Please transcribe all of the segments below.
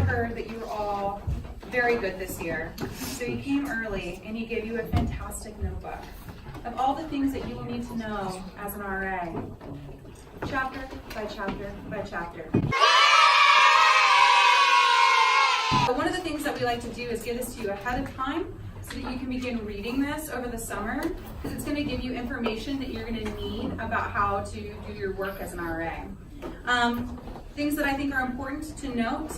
heard that you were all very good this year. So you came early and he gave you a fantastic notebook of all the things that you will need to know as an RA, chapter by chapter by chapter. But one of the things that we like to do is give this to you ahead of time so that you can begin reading this over the summer, because it's going to give you information that you're going to need about how to do your work as an RA. Things that I think are important to note: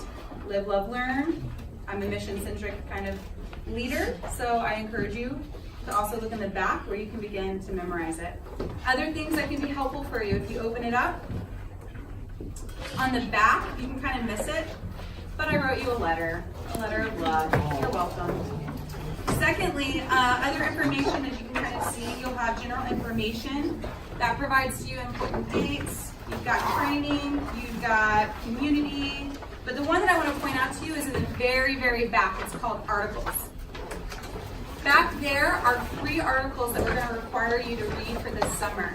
live, love, learn. I'm a mission-centric kind of leader, so I encourage you to also look in the back where you can begin to memorize it. Other things that can be helpful for you, if you open it up, on the back, you can kind of miss it, but I wrote you a letter of love. You're welcome. Secondly, other information, as you can kind of see, you'll have general information that provides you important dates. You've got training, you've got community, but the one that I want to point out to you is in the very, very back. It's called articles. Back there are 3 articles that we're going to require you to read for this summer.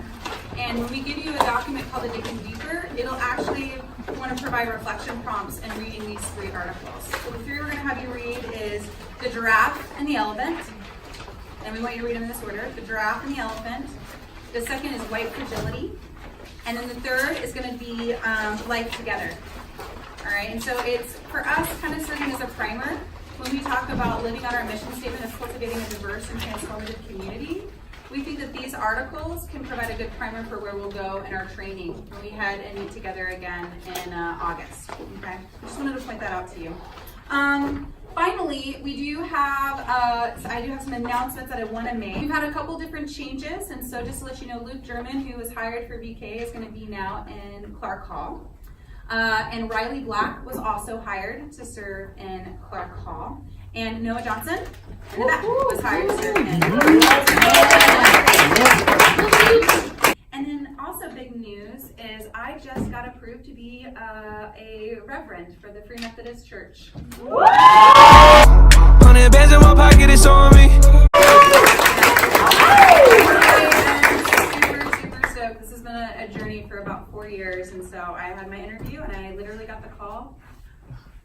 And when we give you a document called the Digging Deeper, it'll actually want to provide reflection prompts in reading these 3 articles. So the 3 we're going to have you read is the giraffe and the elephant. And we want you to read them in this order: the giraffe and the elephant. The second is white fragility. And then the third is going to be life together. All right, and so it's, for us, kind of serving as a primer when we talk about living out our mission statement of cultivating a diverse and transformative community. We think that these articles can provide a good primer for where we'll go in our training when we head and meet together again in August. Okay, I just wanted to point that out to you. Finally, we do have, I do have some announcements that I want to make. We've had a couple different changes, and so just to let you know, Luke German, who was hired for VK, is going to be now in Clark Hall. And Riley Black was also hired to serve in Clark Hall. And Noah Johnson in the back was hired to serve in. And then also big news is I just got approved to be a reverend for the Free Methodist Church. Bands in my pocket, it's on me. Super stoked. This has been a journey for about 4 years, and so I had my interview and I literally got the call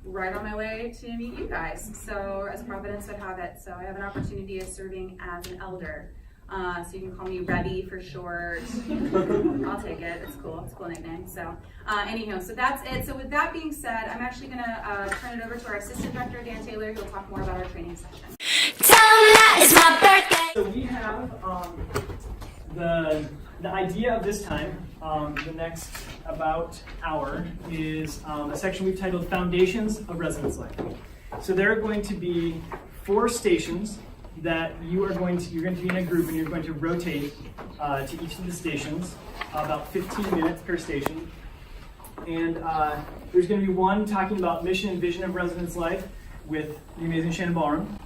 right on my way to meet you guys. So as Providence would have it, so I have an opportunity of serving as an elder. So you can call me Rebby for short. I'll take it. It's cool. It's a cool nickname. So anyhow, so that's it. So with that being said, I'm actually going to turn it over to our assistant director, Dan Taylor, who will talk more about our training session. It's my birthday. So we have the idea of this time, the next about hour, is a section we've titled Foundations of Residence Life. So there are going to be 4 stations that you're going to be in a group, and you're going to rotate to each of the stations, about 15 minutes per station. And there's going to be one talking about mission and vision of residence life with the amazing Shannon Ballroom.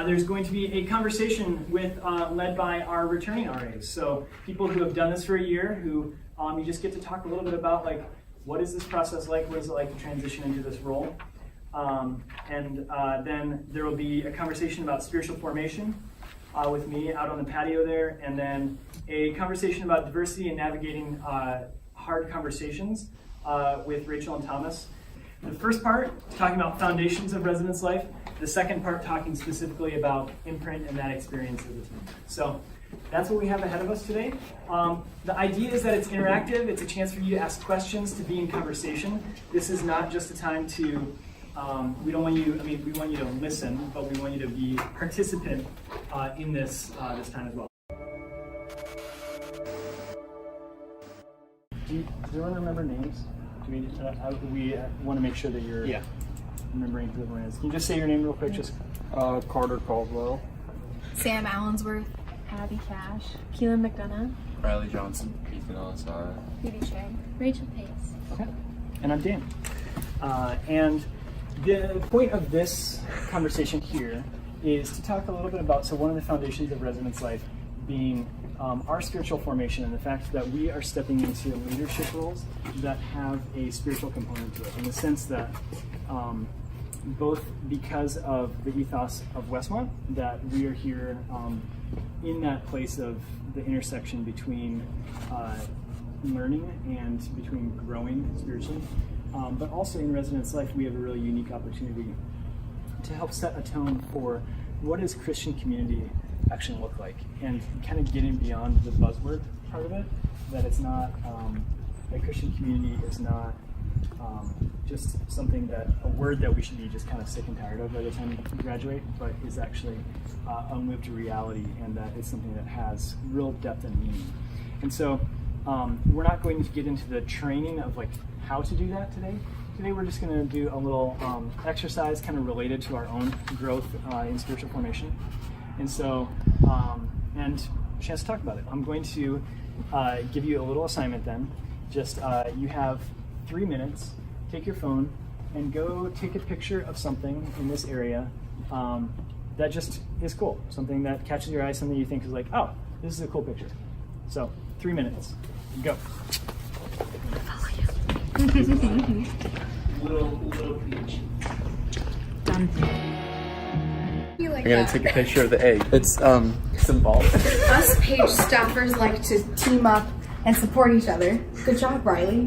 There's going to be a conversation led by our returning RAs. So people who have done this for a year, who you just get to talk a little bit about, like, what is this process like? What is it like to transition into this role? Then there will be a conversation about spiritual formation with me out on the patio there, and then a conversation about diversity and navigating hard conversations with Rachel and Thomas. The first part, talking about foundations of residence life. The second part, talking specifically about imprint and that experience of the team. So that's what we have ahead of us today. The idea is that it's interactive. It's a chance for you to ask questions, to be in conversation. This is not just a time to we want you to listen, but we want you to be participant in this time as well. Does everyone remember names? We want to make sure that you're remembering who everyone is. Can you just say your name real quick? Just Carter Caldwell, Sam Allensworth, Abby Cash, Keelan McDonough, Riley Johnson, Ethan Alasara, Phoebe Shea, Rachel Pace. Okay. And I'm Dan. And the point of this conversation here is to talk a little bit about, so one of the foundations of residence life being our spiritual formation, and the fact that we are stepping into leadership roles that have a spiritual component to it, in the sense that both because of the ethos of Westmont, that we are here in that place of the intersection between learning and between growing spiritually, but also in Residence Life, we have a really unique opportunity to help set a tone for what does Christian community actually look like, and kind of getting beyond the buzzword part of it, that it's not, that Christian community is not just something that, a word that we should be just kind of sick and tired of by the time we graduate, but is actually a lived reality, and that it's something that has real depth and meaning. And so we're not going to get into the training of like how to do that today. Today we're just going to do a little exercise kind of related to our own growth in spiritual formation. And so, and a chance to talk about it. I'm going to give you a little assignment then. Just, you have 3 minutes, take your phone, and go take a picture of something in this area that just is cool. Something that catches your eye, something you think is like, oh, this is a cool picture. So, 3 minutes, go. little peach. Done. I'm gonna take a picture of the egg. It's symbolic. Us Page staffers like to team up and support each other. Good job, Riley.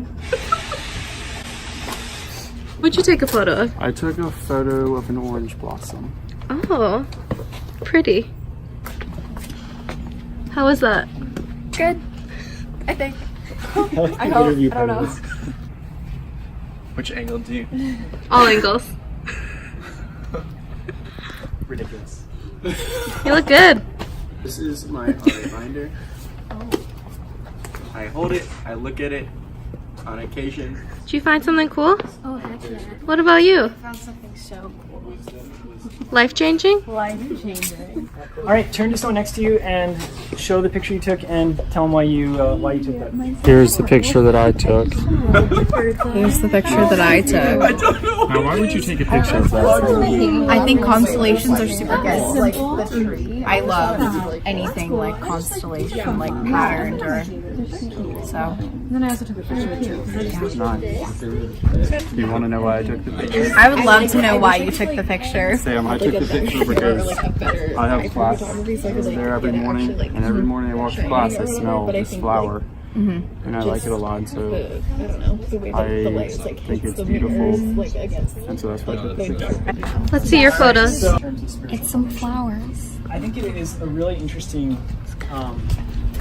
What'd you take a photo of? I took a photo of an orange blossom. Oh, pretty. How was that? Good. I think. I hope. I don't know. Which angle do you? All angles. Ridiculous. You look good. This is my art binder. I hold it, I look at it on occasion. Did you find something cool? Oh, heck yeah. What about you? I found something so cool. Life-changing? Life-changing. All right, turn to someone next to you and show the picture you took, and tell them why you took that. Here's the picture that I took. Here's the picture that I took. Now, why would you take a picture of that? I think constellations are super good. Like the tree. I love anything like constellation, like patterned or so. And then I also took a picture too. Nice. Do you want to know why I took the picture? I would love to know why you took the picture. Sam, I took the picture because I have class there every morning, and every morning I walk to class, I smell this flower, and I like it a lot, so I think it's beautiful, and so that's why I took the picture. Let's see your photos. It's some flowers. I think it is a really interesting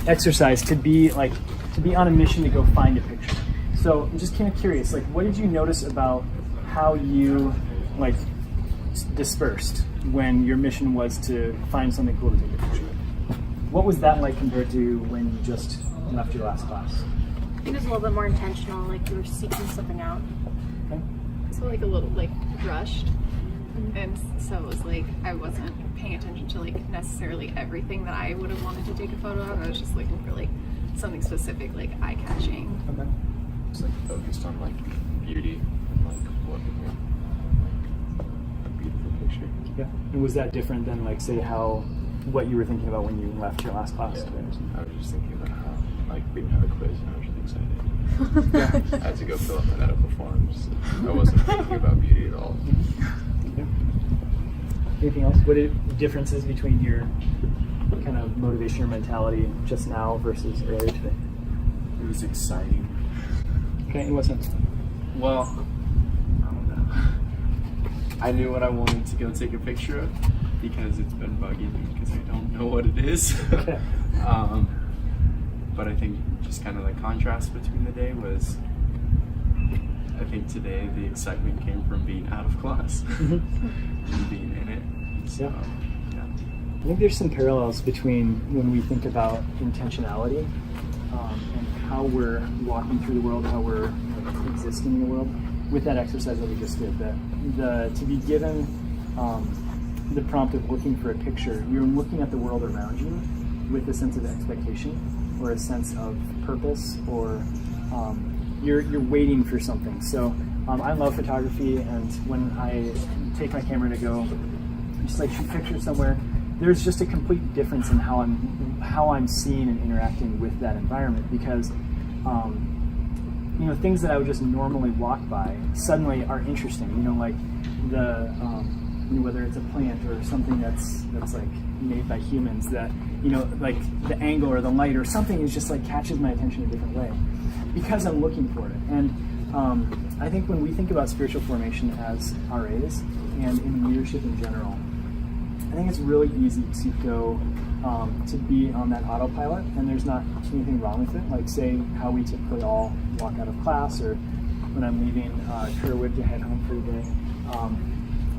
exercise to be on a mission to go find a picture. So I'm just kind of curious, like, what did you notice about how you like dispersed when your mission was to find something cool to take a picture of? What was that like compared to when you just left your last class? I think it was a little bit more intentional, like you were seeking something out. Okay. So like a little like rushed, and so it was like I wasn't paying attention to like necessarily everything that I would have wanted to take a photo of. I was just looking for like something specific, like eye-catching. Okay. It's like focused on like beauty and like what a beautiful picture. Yeah. And was that different than like say what you were thinking about when you left your last class? I was just thinking about how like we had a quiz and I was really excited. I had to go fill out my medical forms. I wasn't thinking about beauty at all. Yeah. Anything else? What are the differences between your kind of motivation or mentality just now versus earlier today? It was exciting. Okay, in what sense? Well, I don't know. I knew what I wanted to go take a picture of because it's been bugging me because I don't know what it is. Okay. But I think just kind of the contrast between the day was, I think today the excitement came from being out of class and being in it. So, yeah. I think there's some parallels between when we think about intentionality and how we're walking through the world, how we're existing in the world, with that exercise that we just did. That to be given the prompt of looking for a picture, you're looking at the world around you with a sense of expectation or a sense of purpose, or you're waiting for something. So I love photography, and when I take my camera to go just like shoot pictures somewhere, there's just a complete difference in how I'm seeing and interacting with that environment, because things that I would just normally walk by suddenly are interesting. Like the whether it's a plant or something that's like made by humans, that like the angle or the light or something is just like catches my attention a different way because I'm looking for it. And I think when we think about spiritual formation as RAs and in leadership in general, I think it's really easy to go to be on that autopilot, and there's not anything wrong with it. Like say how we typically all walk out of class, or when I'm leaving Kerwood to head home for the day.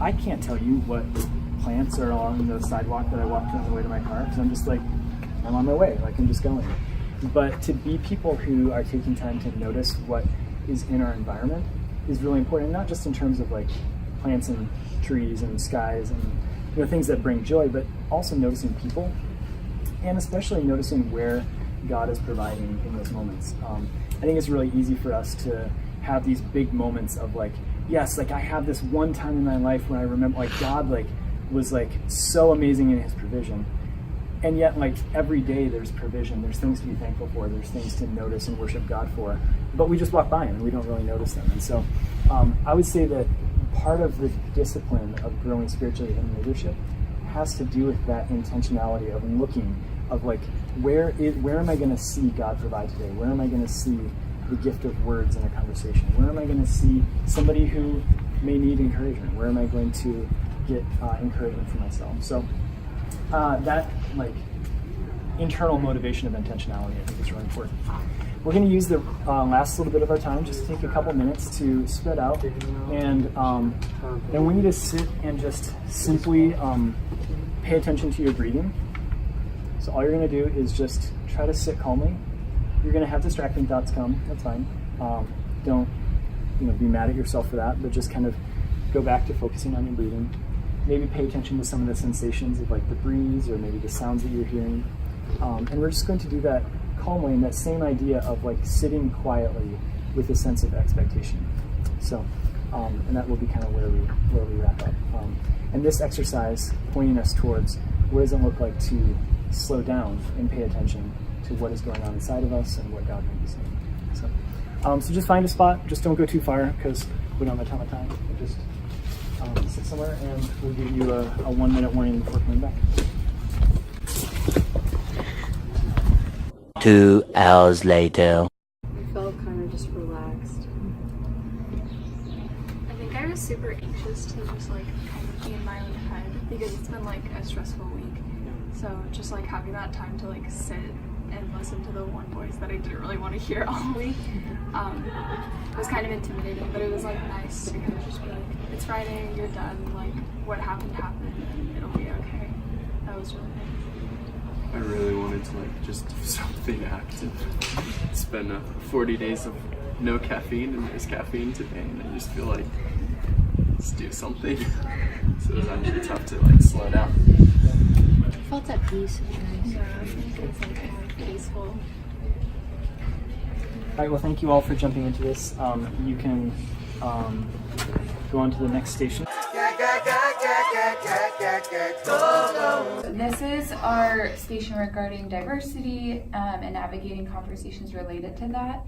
I can't tell you what plants are along the sidewalk that I walked on the way to my car, because I'm just like, I'm on my way, like I'm just going. But to be people who are taking time to notice what is in our environment is really important, not just in terms of like plants and trees and skies and things that bring joy, but also noticing people, and especially noticing where God is providing in those moments. I think it's really easy for us to have these big moments of like, yes, like I have this one time in my life when I remember like God like was like so amazing in his provision. And yet, like, every day there's provision, there's things to be thankful for, there's things to notice and worship God for, but we just walk by them and we don't really notice them. And so I would say that part of the discipline of growing spiritually in leadership has to do with that intentionality of looking, of like, where am I going to see God provide today? Where am I going to see the gift of words in a conversation? Where am I going to see somebody who may need encouragement? Where am I going to get encouragement for myself? So that like internal motivation of intentionality, I think is really important. We're going to use the last little bit of our time, just take a couple minutes to spread out, and I want you to sit and just simply pay attention to your breathing. So all you're going to do is just try to sit calmly. You're going to have distracting thoughts come, that's fine. Don't be mad at yourself for that, but just kind of go back to focusing on your breathing. Maybe pay attention to some of the sensations of like the breeze or maybe the sounds that you're hearing. And we're just going to do that calmly, in that same idea of like sitting quietly with a sense of expectation. So, and that will be kind of where we wrap up. And this exercise pointing us towards what does it look like to slow down and pay attention to what is going on inside of us and what God may be saying. So just find a spot, just don't go too far because we don't have a ton of time. We'll just sit somewhere, and we'll give you a 1 minute warning before coming back. 2 hours later. I felt kind of just relaxed. I think I was super anxious to just like kind of be in my own head because it's been like a stressful week. So just like having that time to like sit and listen to the one voice that I didn't really want to hear all week was kind of intimidating, but it was like nice to kind of just be like, it's Friday, you're done, like what happened, and it'll be okay. That was really nice. I really wanted to like just do something active. It's been 40 days of no caffeine, and there's caffeine today, and I just feel like let's do something. So it was actually tough to like slow down. I felt at peace. Yeah, I think it's like more peaceful. All right, well, thank you all for jumping into this. You can go on to the next station. This is our station regarding diversity and navigating conversations related to that.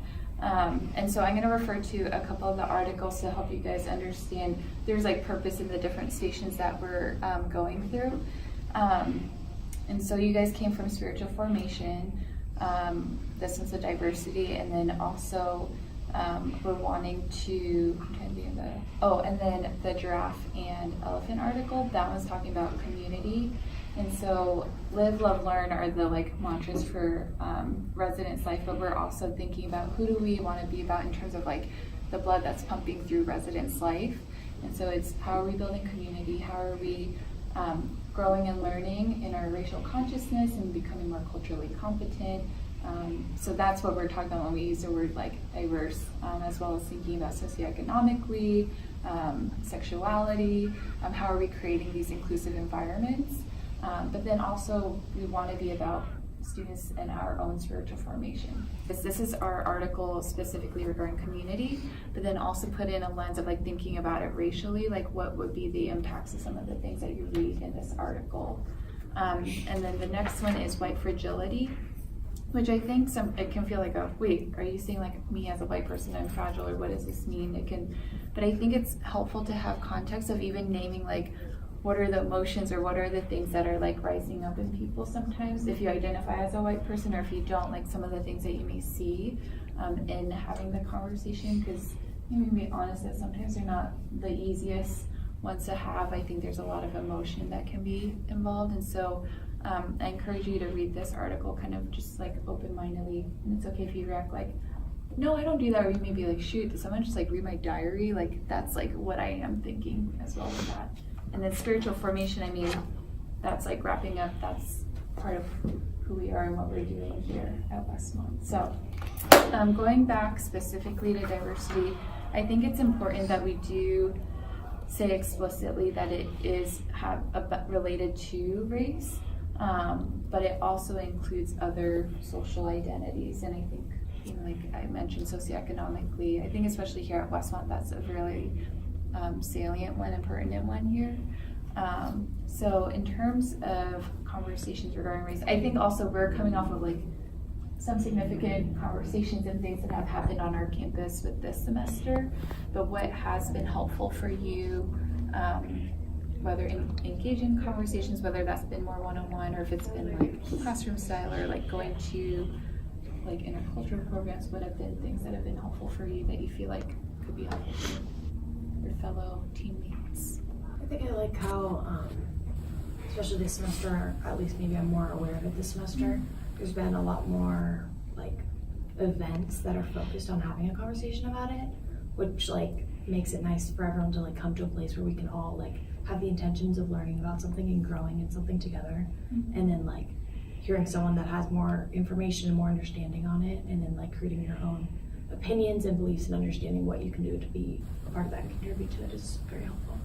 And so I'm going to refer to a couple of the articles to help you guys understand there's like purpose in the different stations that we're going through. And so you guys came from spiritual formation, the sense of diversity, and then also we're wanting to, and then the giraffe and elephant article, that was talking about community. And so live, love, learn are the like mantras for Residence Life, but we're also thinking about who do we want to be about in terms of like the blood that's pumping through Residence Life. And so it's how are we building community, how are we growing and learning in our racial consciousness and becoming more culturally competent. So that's what we're talking about when we use the word like diverse, as well as thinking about socioeconomically, sexuality, how are we creating these inclusive environments. But then also we want to be about students and our own spiritual formation. This is our article specifically regarding community, but then also put in a lens of like thinking about it racially, like what would be the impacts of some of the things that you read in this article. And then the next one is white fragility, which I think it can feel like wait, are you saying like me as a white person I'm fragile, or what does this mean? But I think it's helpful to have context of even naming like what are the emotions or what are the things that are like rising up in people sometimes if you identify as a white person, or if you don't, like some of the things that you may see in having the conversation, because You can be honest that sometimes they're not the easiest ones to have. I think there's a lot of emotion that can be involved, and so I encourage you to read this article kind of just like open-mindedly, and it's okay if you react like, no, I don't do that, or you may be like, shoot, did someone just like read my diary? Like, that's like what I am thinking as well with that. And then spiritual formation, I mean, that's like wrapping up, that's part of who we are and what we're doing here at Westmont. So going back specifically to diversity, I think it's important that we do say explicitly that it is related to race, but it also includes other social identities. And I think, you know, like I mentioned, socioeconomically, I think especially here at Westmont, that's a really salient one and pertinent one here. So in terms of conversations regarding race, I think also we're coming off of like some significant conversations and things that have happened on our campus with this semester, but what has been helpful for you, whether engaging conversations, whether that's been more one-on-one or if it's been like classroom style or like going to like intercultural programs, what have been things that have been helpful for you that you feel like could be helpful for your fellow teammates? I think I like how, especially this semester, or at least maybe I'm more aware of it this semester, there's been a lot more like events that are focused on having a conversation about it, which like makes it nice for everyone to like come to a place where we can all like have the intentions of learning about something and growing in something together, and then like hearing someone that has more information and more understanding on it, and then like creating your own opinions and beliefs and understanding what you can do to be a part of that and contribute to it is very helpful.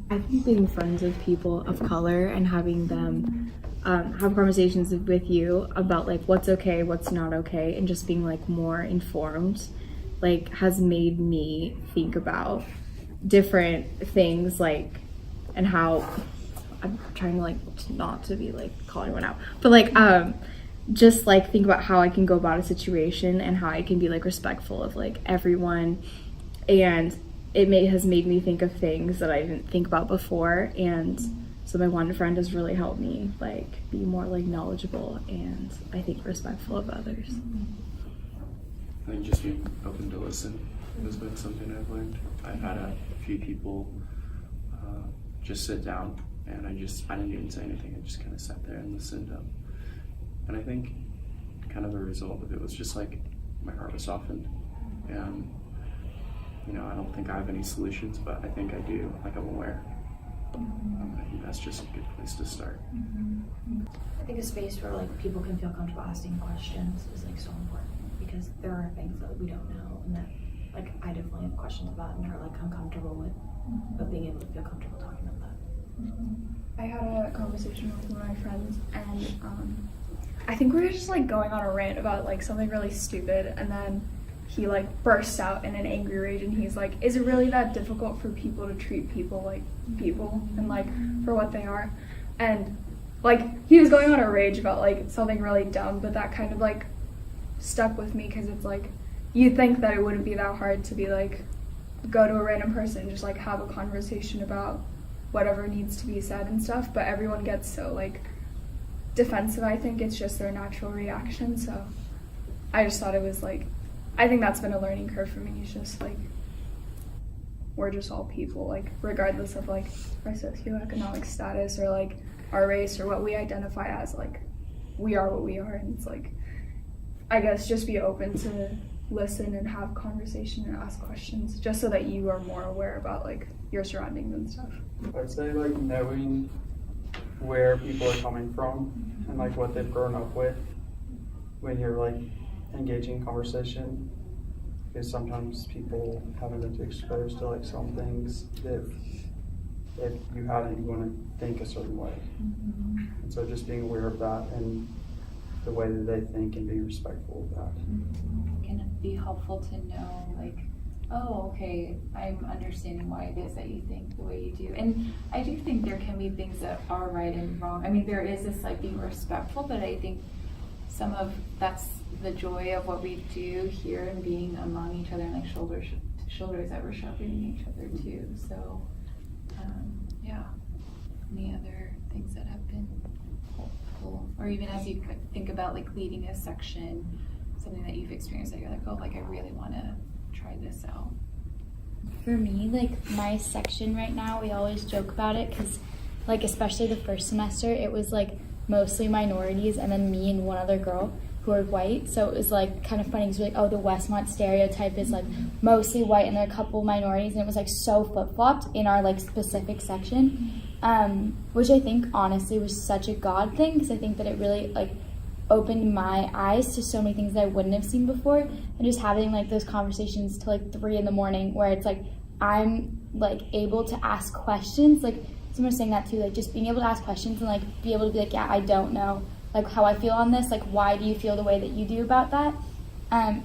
I think being friends with people of color and having them have conversations with you about like what's okay, what's not okay, and just being like more informed, like has made me think about different things, like, and how I'm trying to like not to be like calling anyone out, but like just like think about how I can go about a situation and how I can be like respectful of like everyone, and has made me think of things that I didn't think about before. And so my one friend has really helped me like be more like knowledgeable and I think respectful of others. I think just being open to listen has been something I've learned. I've had a few people just sit down and I didn't even say anything. I just kind of sat there and listened. And I think kind of a result of it was just like my heart was softened. And you know, I don't think I have any solutions, but I think I do. Like I'm aware. I think that's just a good place to start. I think a space where like people can feel comfortable asking questions is like so important, because there are things that we don't know and that like I definitely have questions about and are like uncomfortable with, but being able to feel comfortable talking about that. I had a conversation with one of my friends, and I think we were just like going on a rant about like something really stupid, and then he like bursts out in an angry rage and he's like, is it really that difficult for people to treat people like people and like for what they are? And like he was going on a rage about like something really dumb, but that kind of like stuck with me, because it's like you'd think that it wouldn't be that hard to be like go to a random person and just like have a conversation about whatever needs to be said and stuff, but everyone gets so like defensive. I think it's just their natural reaction. So I just thought it was like, I think that's been a learning curve for me. It's just like we're just all people, like regardless of like our socioeconomic status or like our race or what we identify as, like we are what we are. And it's like, I guess just be open to listen and have conversation and ask questions, just so that you are more aware about like your surroundings and stuff. I'd say like knowing where people are coming from and like what they've grown up with when you're like engaging in conversation, because sometimes people haven't been exposed to like some things that if you hadn't, you want to think a certain way. And so just being aware of that and the way that they think and being respectful of that. Can it be helpful to know like, oh, okay, I'm understanding why it is that you think the way you do. And I do think there can be things that are right and wrong. I mean, there is this like being respectful, but I think some of that's the joy of what we do here and being among each other and like shoulder to shoulders, that we're sharpening each other too. So yeah, any other things that have been helpful, or even as you think about like leading a section, something that you've experienced that you're like, oh, like I really want to try this out. For me, like my section right now, we always joke about it because, like, especially the first semester, it was like mostly minorities and then me and one other girl who are white. So it was like kind of funny because we're like, oh, the Westmont stereotype is like mostly white and there are a couple minorities, and it was like so flip-flopped in our like specific section, which I think honestly was such a God thing because I think that it really like opened my eyes to so many things that I wouldn't have seen before, and just having like those conversations till like 3 a.m. where it's like I'm like able to ask questions, like someone was saying that too, like just being able to ask questions and like be able to be like, yeah, I don't know like how I feel on this, like why do you feel the way that you do about that,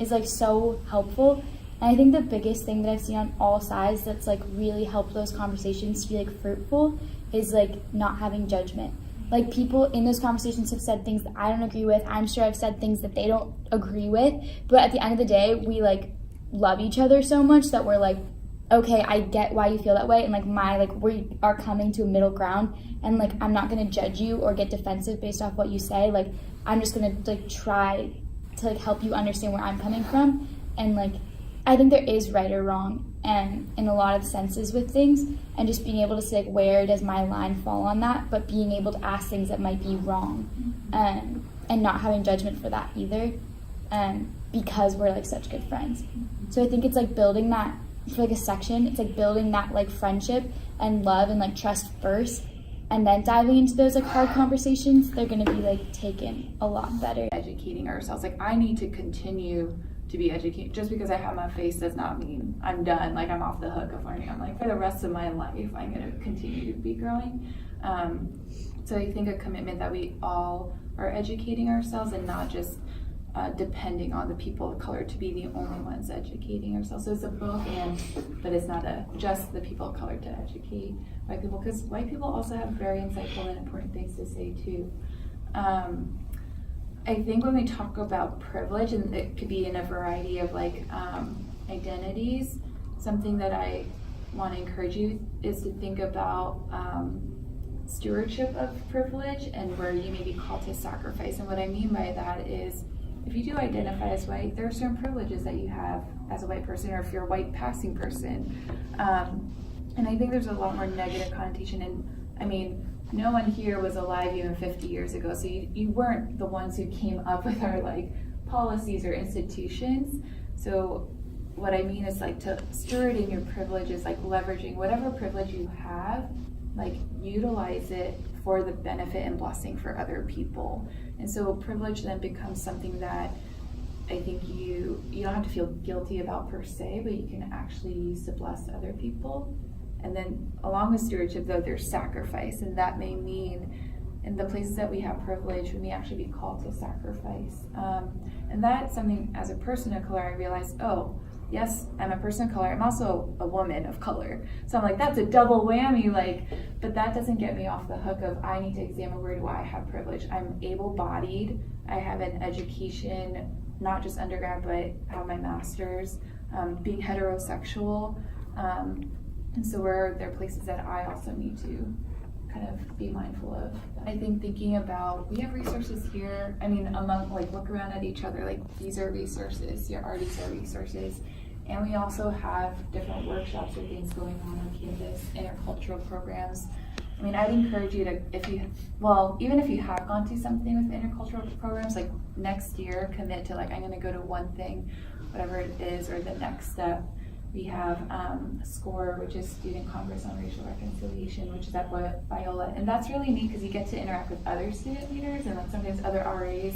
is like so helpful. And I think the biggest thing that I've seen on all sides that's like really helped those conversations to be like fruitful is like not having judgment. Like people in those conversations have said things that I don't agree with. I'm sure I've said things that they don't agree with, but at the end of the day, we like love each other so much that we're like, okay, I get why you feel that way, and like we are coming to a middle ground, and like I'm not gonna judge you or get defensive based off what you say. Like I'm just gonna like try to like help you understand where I'm coming from, and like I think there is right or wrong, and in a lot of senses with things, and just being able to say like where does my line fall on that, but being able to ask things that might be wrong, and not having judgment for that either, because we're like such good friends. So I think it's like building that. For like a section, it's like building that like friendship and love and like trust first, and then diving into those like hard conversations. They're gonna be like taken a lot better. Educating ourselves, like I need to continue to be educated. Just because I have my face does not mean I'm done, like I'm off the hook of learning. I'm like, for the rest of my life I'm gonna continue to be growing. So I think a commitment that we all are educating ourselves and not just depending on the people of color to be the only ones educating ourselves. So it's a both and, but it's not just the people of color to educate white people, because white people also have very insightful and important things to say too. I think when we talk about privilege, and it could be in a variety of like identities, something that I want to encourage you is to think about stewardship of privilege and where you may be called to sacrifice. And what I mean by that is, if you do identify as white, there are certain privileges that you have as a white person, or if you're a white passing person. And I think there's a lot more negative connotation. And I mean, no one here was alive even 50 years ago, so you weren't the ones who came up with our like policies or institutions. So what I mean is like to steward in your privileges, like leveraging whatever privilege you have, like utilize it for the benefit and blessing for other people. And so privilege then becomes something that I think you don't have to feel guilty about per se, but you can actually use to bless other people. And then along with stewardship though, there's sacrifice, and that may mean in the places that we have privilege, we may actually be called to sacrifice. And that's something as a person of color, I realized, oh, yes, I'm a person of color, I'm also a woman of color. So I'm like, that's a double whammy, like, but that doesn't get me off the hook of I need to examine where do I have privilege. I'm able-bodied, I have an education, not just undergrad, but have my master's, being heterosexual. And so where there are places that I also need to kind of be mindful of. I think thinking about, we have resources here, I mean, among, like, look around at each other, like, these are resources, your artists are resources. And we also have different workshops or things going on campus, intercultural programs. I mean, I'd encourage you to, even if you have gone to something with intercultural programs, like next year, commit to like, I'm gonna go to one thing, whatever it is, or the next step. We have SCORE, which is Student Congress on Racial Reconciliation, which is at Biola. And that's really neat because you get to interact with other student leaders and then sometimes other RAs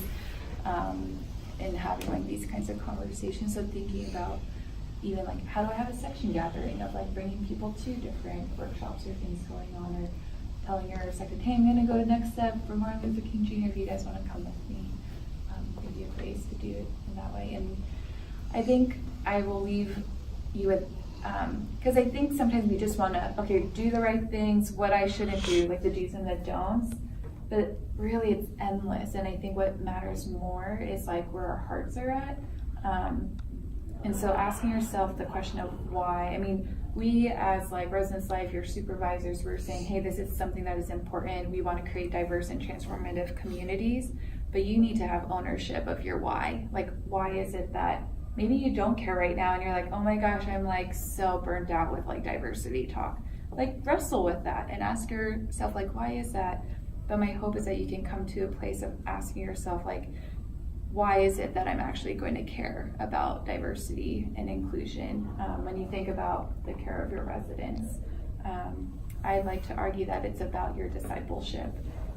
and having like these kinds of conversations. So thinking about even like, how do I have a section gathering of like bringing people to different workshops or things going on, or telling your secretary, hey, I'm gonna go to Next Step for Martin Luther King Jr. if you guys wanna come with me. Give you a place to do it in that way. And I think I will leave you with, because I think sometimes we just want to, okay, do the right things, what I shouldn't do, like the do's and the don'ts, but really it's endless. And I think what matters more is like where our hearts are at. And so asking yourself the question of why. I mean, we as like Residence Life, your supervisors, we're saying, hey, this is something that is important. We want to create diverse and transformative communities, but you need to have ownership of your why. Like, why is it that maybe you don't care right now and you're like, oh my gosh, I'm like so burnt out with like diversity talk. Like wrestle with that and ask yourself like, why is that? But my hope is that you can come to a place of asking yourself like, why is it that I'm actually going to care about diversity and inclusion when you think about the care of your residents? I'd like to argue that it's about your discipleship,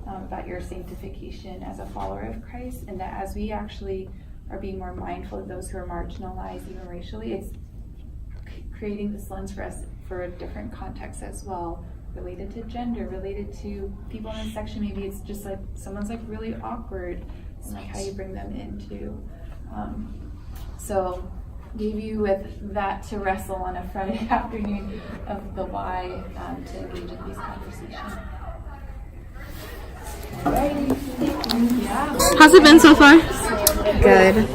about your sanctification as a follower of Christ, and that as we actually are being more mindful of those who are marginalized, even racially, it's creating this lens for us for a different context as well, related to gender, related to people in a section. Maybe it's just like someone's like really awkward, and like how you bring them into. So leave you with that to wrestle on a Friday afternoon of the why to engage in these conversations. How's it been so far? Good.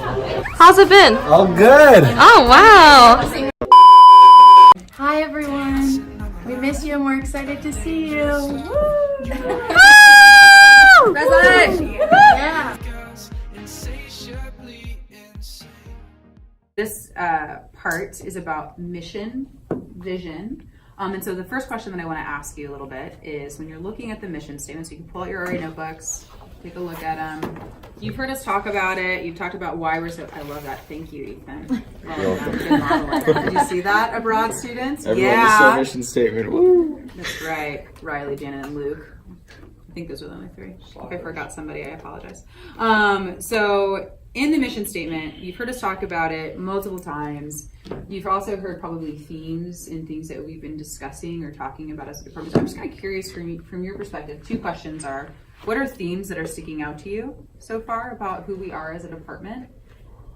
How's it been? Oh, good. Oh, wow. Hi everyone. We miss you and we're excited to see you. Woo! Present. Yeah. This part is about mission, vision. And so the first question that I want to ask you a little bit is when you're looking at the mission statement, so you can pull out your RA notebooks, take a look at them. You've heard us talk about it. You've talked about why we're so, I love that. Thank you, Ethan. Well done. Good modeling. Did you see that, abroad students? Everyone just saw mission statement. Woo! That's right. Riley, Janet, and Luke. I think those were the only three. If I forgot somebody, I apologize. So in the mission statement, you've heard us talk about it multiple times. You've also heard probably themes and things that we've been discussing or talking about as a department. So I'm just kind of curious from your perspective. Two questions are, what are themes that are sticking out to you so far about who we are as a department?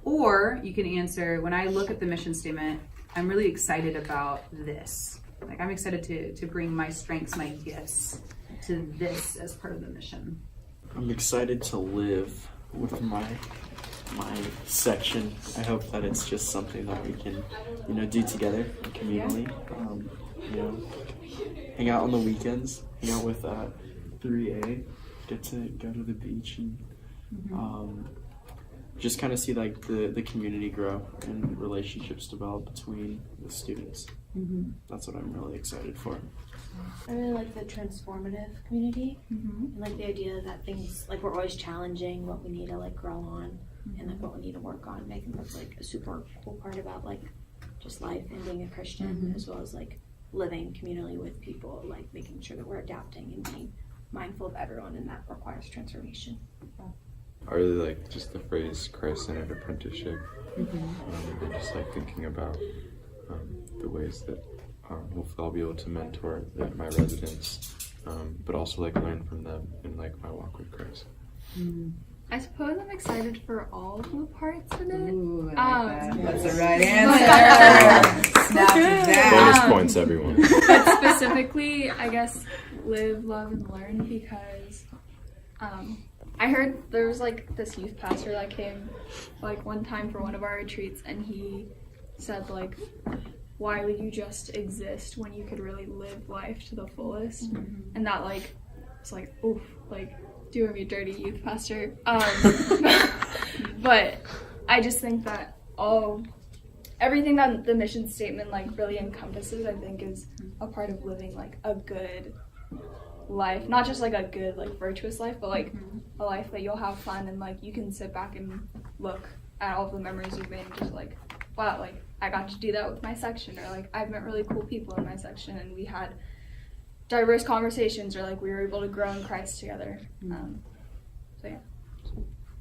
Or you can answer, when I look at the mission statement, I'm really excited about this. Like I'm excited to bring my strengths, my gifts to this as part of the mission. I'm excited to live with my section. I hope that it's just something that we can, do together communally. Hang out on the weekends, hang out with 3A, get to go to the beach and just kind of see like the community grow and relationships develop between the students. That's what I'm really excited for. I really like the transformative community and like the idea that things like we're always challenging what we need to like grow on and like what we need to work on. And I think that's like a super cool part about like just life and being a Christian as well as like living communally with people, like making sure that we're adapting and being mindful of everyone, and that requires transformation. I really like just the phrase Christ-centered apprenticeship, and just like thinking about the ways that hopefully I'll be able to mentor my residents, but also like learn from them in like my walk with Christ. I suppose I'm excited for all the parts in it. Ooh, I like that. That's the right answer. Snap it down. Bonus points, everyone. But specifically, I guess, live, love, and learn, because I heard there was like this youth pastor that came like one time for one of our retreats, and he said like, why would you just exist when you could really live life to the fullest? And that like was like, oof, like doing me dirty, youth pastor. But I just think that everything that the mission statement like really encompasses, I think, is a part of living like a good life, not just like a good like virtuous life, but like a life that you'll have fun and like you can sit back and look at all the memories you've made and just like, wow, like I got to do that with my section, or like I've met really cool people in my section and we had diverse conversations, or like we were able to grow in Christ together. So yeah.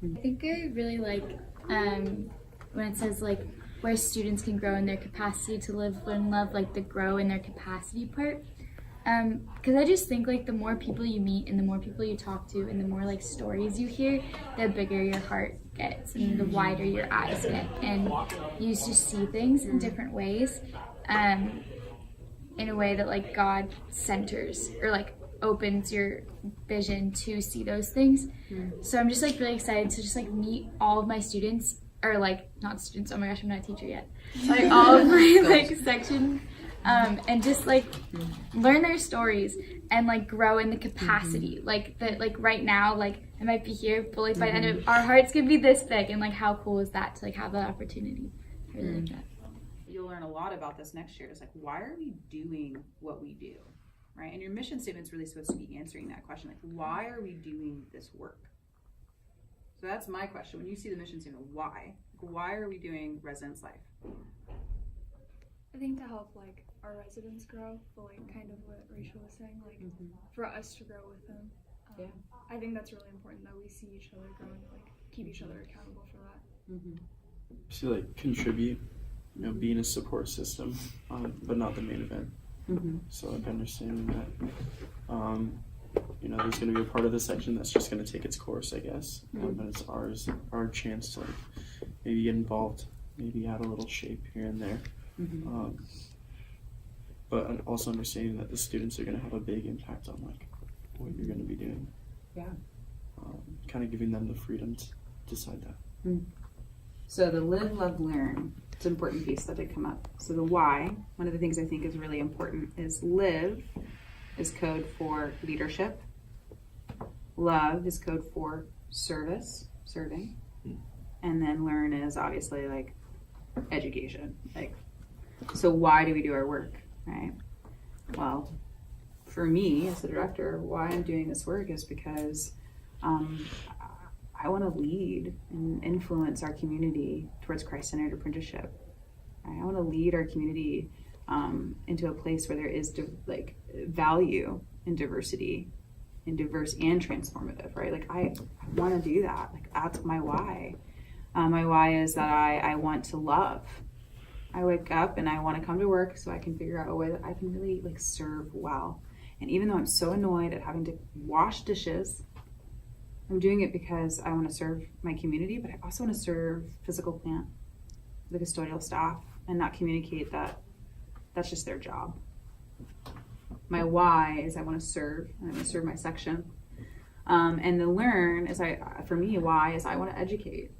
I think I really like when it says like where students can grow in their capacity to live, learn, love, like the grow in their capacity part. Because I just think like the more people you meet and the more people you talk to and the more like stories you hear, the bigger your heart gets and the wider your eyes get, and you just see things in different ways, in a way that like God centers or like opens your vision to see those things. So I'm just like really excited to just like meet all of my students, or like not students, oh my gosh, I'm not a teacher yet, like all of my like section, and just like learn their stories and like grow in the capacity, like that, like right now, like I might be here, but like by the end of our hearts could be this big, and like how cool is that to like have that opportunity. I really like that. You'll learn a lot about this next year. It's like, why are we doing what we do, right? And your mission statement's really supposed to be answering that question, like, why are we doing this work? So that's my question. When you see the mission statement, why? Why are we doing Residence Life? I think to help like our residents grow, but like kind of what Rachel was saying, like for us to grow with them. I think that's really important that we see each other grow and like keep each other accountable for that. To like contribute, being a support system, but not the main event. So like understanding that, there's going to be a part of the section that's just going to take its course, I guess, but it's our chance to like maybe get involved, maybe add a little shape here and there. But also understanding that the students are going to have a big impact on like what you're going to be doing. Kind of giving them the freedom to decide that. So the live, love, learn, it's an important piece that did come up. So the why, one of the things I think is really important is live is code for leadership. Love is code for serving. And then learn is obviously like education. Like, so why do we do our work, right? Well, for me as the director, why I'm doing this work is because I want to lead and influence our community towards Christ-centered apprenticeship. Right? I want to lead our community into a place where there is value in diversity, and diverse and transformative, right? Like I want to do that. Like that's my why. My why is that I want to love. I wake up and I want to come to work so I can figure out a way that I can really like serve well. And even though I'm so annoyed at having to wash dishes, I'm doing it because I want to serve my community, but I also want to serve physical plant, the custodial staff, and not communicate that that's just their job. My why is I want to serve, and I want to serve my section. And the learn is for me, why is I want to educate,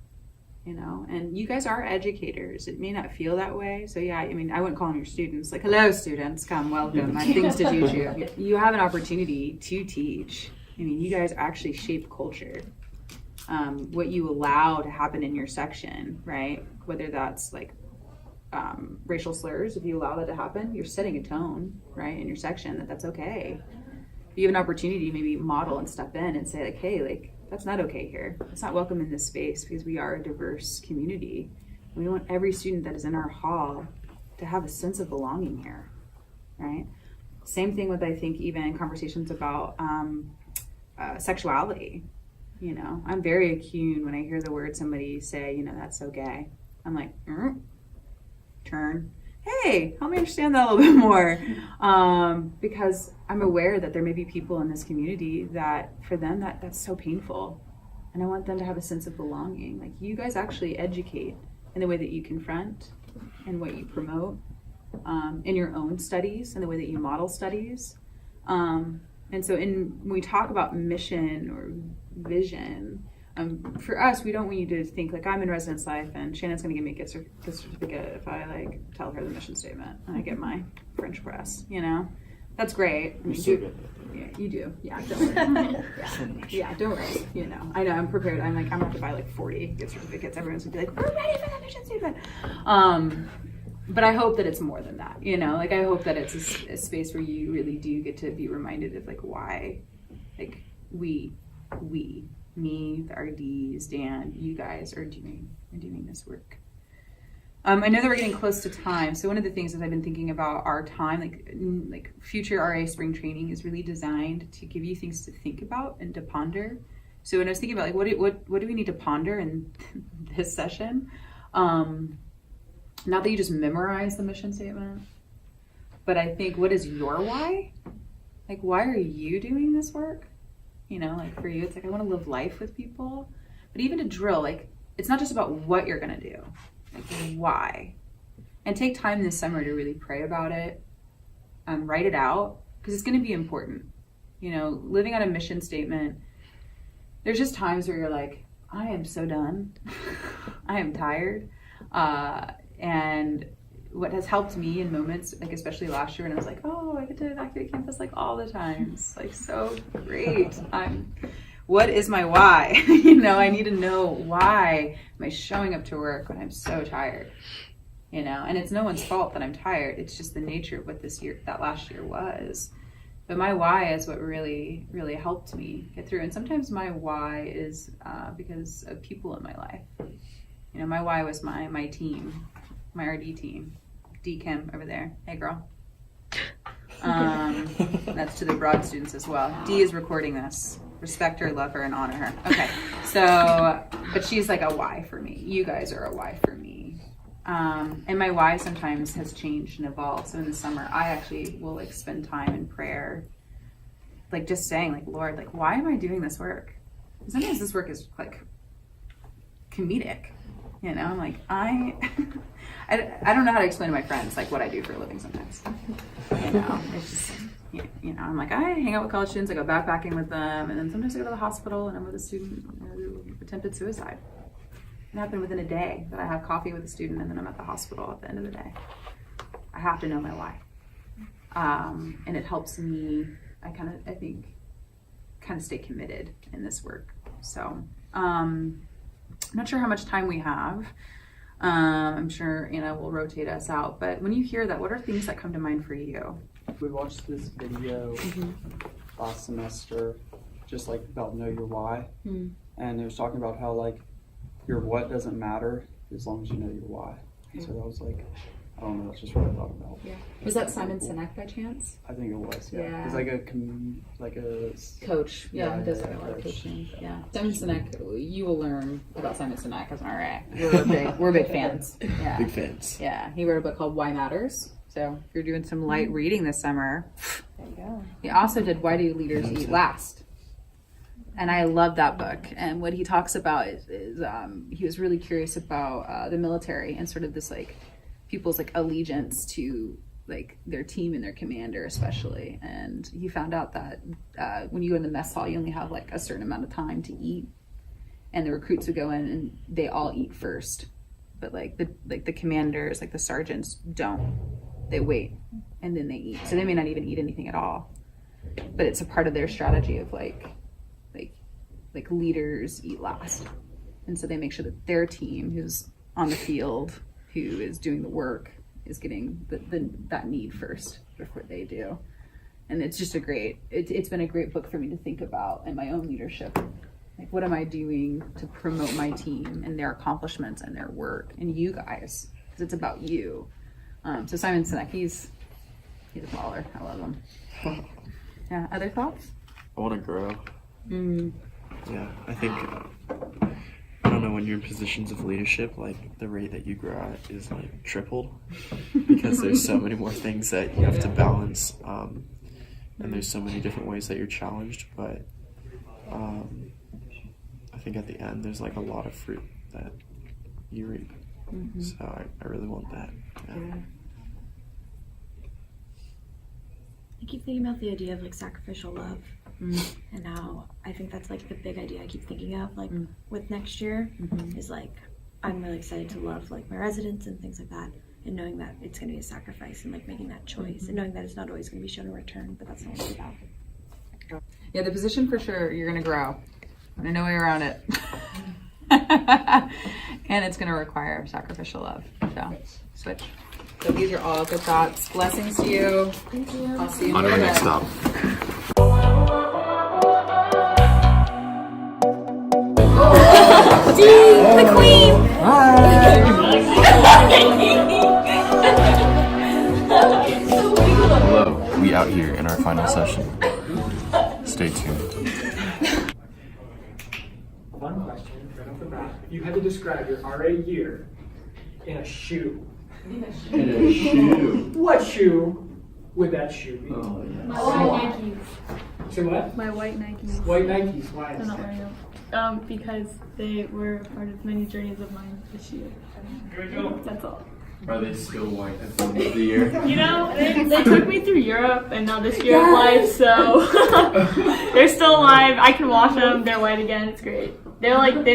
and you guys are educators. It may not feel that way. So yeah, I wouldn't call them your students, like, hello students, come, welcome, I have things to teach you. You have an opportunity to teach. You guys actually shape culture. What you allow to happen in your section, right? Whether that's like racial slurs, if you allow that to happen, you're setting a tone, right, in your section that's okay. You have an opportunity to maybe model and step in and say like, hey, like that's not okay here. It's not welcome in this space because we are a diverse community. We want every student that is in our hall to have a sense of belonging here, right? Same thing with, I think, even conversations about sexuality. I'm very attuned when I hear the word somebody say, that's so gay. I'm like, turn. Hey, help me understand that a little bit more. Because I'm aware that there may be people in this community that for them that's so painful. And I want them to have a sense of belonging. Like, you guys actually educate in the way that you confront and what you promote in your own studies and the way that you model studies. And so when we talk about mission or vision, for us, we don't want you to think like I'm in Residence Life and Shannon's going to give me a gift certificate if I like tell her the mission statement and I get my French press, That's great. Yeah, you do. Yeah, don't worry. Yeah, don't worry. I know I'm prepared. I'm going to have to buy like 40 gift certificates. Everyone's going to be like, we're ready for the mission statement. But I hope that it's more than that, like I hope that it's a space where you really do get to be reminded of like why, like we, me, the RDs, Dan, you guys are doing this work. I know that we're getting close to time. So one of the things that I've been thinking about our time, like future RA spring training is really designed to give you things to think about and to ponder. So when I was thinking about like, what do we need to ponder in this session? Not that you just memorize the mission statement, but I think, what is your why? Like, why are you doing this work? Like for you, it's like, I want to live life with people. But even to drill, like, it's not just about what you're going to do, like why. And take time this summer to really pray about it, write it out, because it's going to be important. Living on a mission statement, there's just times where you're like, I am so done. I am tired. And what has helped me in moments, like especially last year when I was like, oh, I get to evacuate campus like all the time. It's like so great. What is my why? I need to know why am I showing up to work when I'm so tired? you know, and it's no one's fault that I'm tired. It's just the nature of what that last year was. But my why is what really, really helped me get through. And sometimes my why is because of people in my life. You know, my why was my team, my RD team. D Kim over there. Hey, girl. That's to the broad students as well. D is recording this. Respect her, love her, and honor her. Okay, so, but she's like a why for me. You guys are a why for me. And my why sometimes has changed and evolved. So in the summer, I actually will like spend time in prayer, like just saying like, Lord, like, why am I doing this work? Sometimes this work is like comedic, you know? I'm like, I don't know how to explain to my friends like what I do for a living sometimes. You know, it's just, you know, I'm like, I hang out with college students, I go backpacking with them, and then sometimes I go to the hospital and I'm with a student who attempted suicide. It happened within a day that I have coffee with a student and then I'm at the hospital at the end of the day. I have to know my why. And it helps me, I think, stay committed in this work. So, I'm not sure how much time we have. I'm sure Anna will rotate us out, but when you hear that, what are things that come to mind for you? We watched this video last semester, just like about know your why, and it was talking about how like your what doesn't matter as long as you know your why. So that was like, I don't know, that's just what I thought about. Yeah. Was that Simon Sinek by chance? I think it was. Yeah. Yeah. He's like a coach. Yeah, he does a a lot of coach. coaching. Yeah. Simon Sinek. You will learn about Simon Sinek as an RA. We're big fans. Yeah. Big fans. Yeah. He wrote a book called Why Matters. So If you're doing some light reading this summer, there you go. he also did Why Do Leaders Eat Last? And I love that book. And what he talks about is he was really curious about the military and sort of this like people's like allegiance to like their team and their commander especially. And he found out that when you go in the mess hall, you only have like a certain amount of time to eat. And the recruits would go in and they all eat first. But like the commanders, like the sergeants don't. They wait and then they eat. So they may not even eat anything at all. But it's a part of their strategy of like leaders eat last. And so they make sure that their team who's on the field, who is doing the work, is getting that need first before they do. And it's just it's been a great book for me to think about in my own leadership. Like, what am I doing to promote my team and their accomplishments and their work and you guys, because it's about you. So Simon Sinek, he's a baller. I love him. Yeah, other thoughts? I want to grow. Yeah, I think, I don't know, when you're in positions of leadership, like the rate that you grow at is like tripled because there's so many more things that you have to balance, and there's so many different ways that you're challenged, but I think at the end there's like a lot of fruit that you reap. So I really want that. Yeah. I keep thinking about the idea of like sacrificial love. And now I think that's like the big idea I keep thinking of like with next year is like I'm really excited to love like my residents and things like that, and knowing that it's going to be a sacrifice and like making that choice and knowing that it's not always going to be shown in return, but that's not what it's about. Yeah, the position for sure, you're going to grow. There's no way around it. And it's going to require sacrificial love. So, switch. So these are all good thoughts. Blessings to you. Thank you. I'll see you On to the next stop. The queen! Hello, we out here in our final session. Stay tuned. One question right off the bat. If you had to describe your RA year in a shoe. In a shoe. What shoe would that shoe be? Oh, yeah. My white Nikes. Say what? My white Nikes. White Nikes. Why? I'm not wearing them. Because they were part of many journeys of mine this year. That's all. Are they still white at the end of the year? You know, they took me through Europe and now this year of life, so they're still alive. I can wash them. They're white again. It's great. They're like, they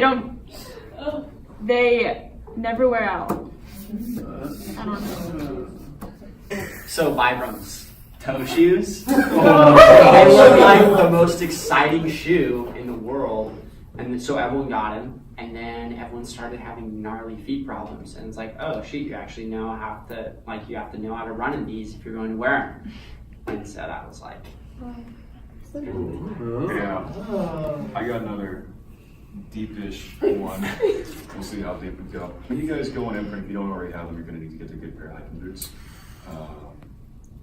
never wear out. I don't know. So Vibrams, toe shoes. They look like the most exciting shoe in the world, and so everyone got him. And then everyone started having gnarly feet problems, and it's like, oh shoot, you actually know how to, like, you have to know how to run in these if you're going to wear them. And so that was like, yeah. I got another deepish one. We'll see how deep we go. When you guys go on imprint, if you don't already have them, you're going to need to get a good pair of hiking boots.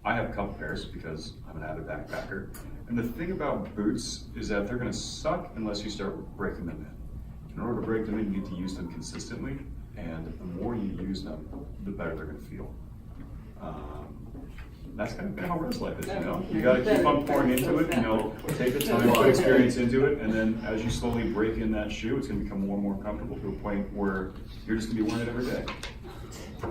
I have a couple pairs because I'm an avid backpacker. And the thing about boots is that they're going to suck unless you start breaking them in. In order to break them in, you need to use them consistently. And the more you use them, the better they're going to feel. That's kind of how Res Life is, you know? You got to keep on pouring into it, you know, take the time, put experience into it, and then as you slowly break in that shoe, it's going to become more and more comfortable to a point where you're just going to be wearing it every day. So,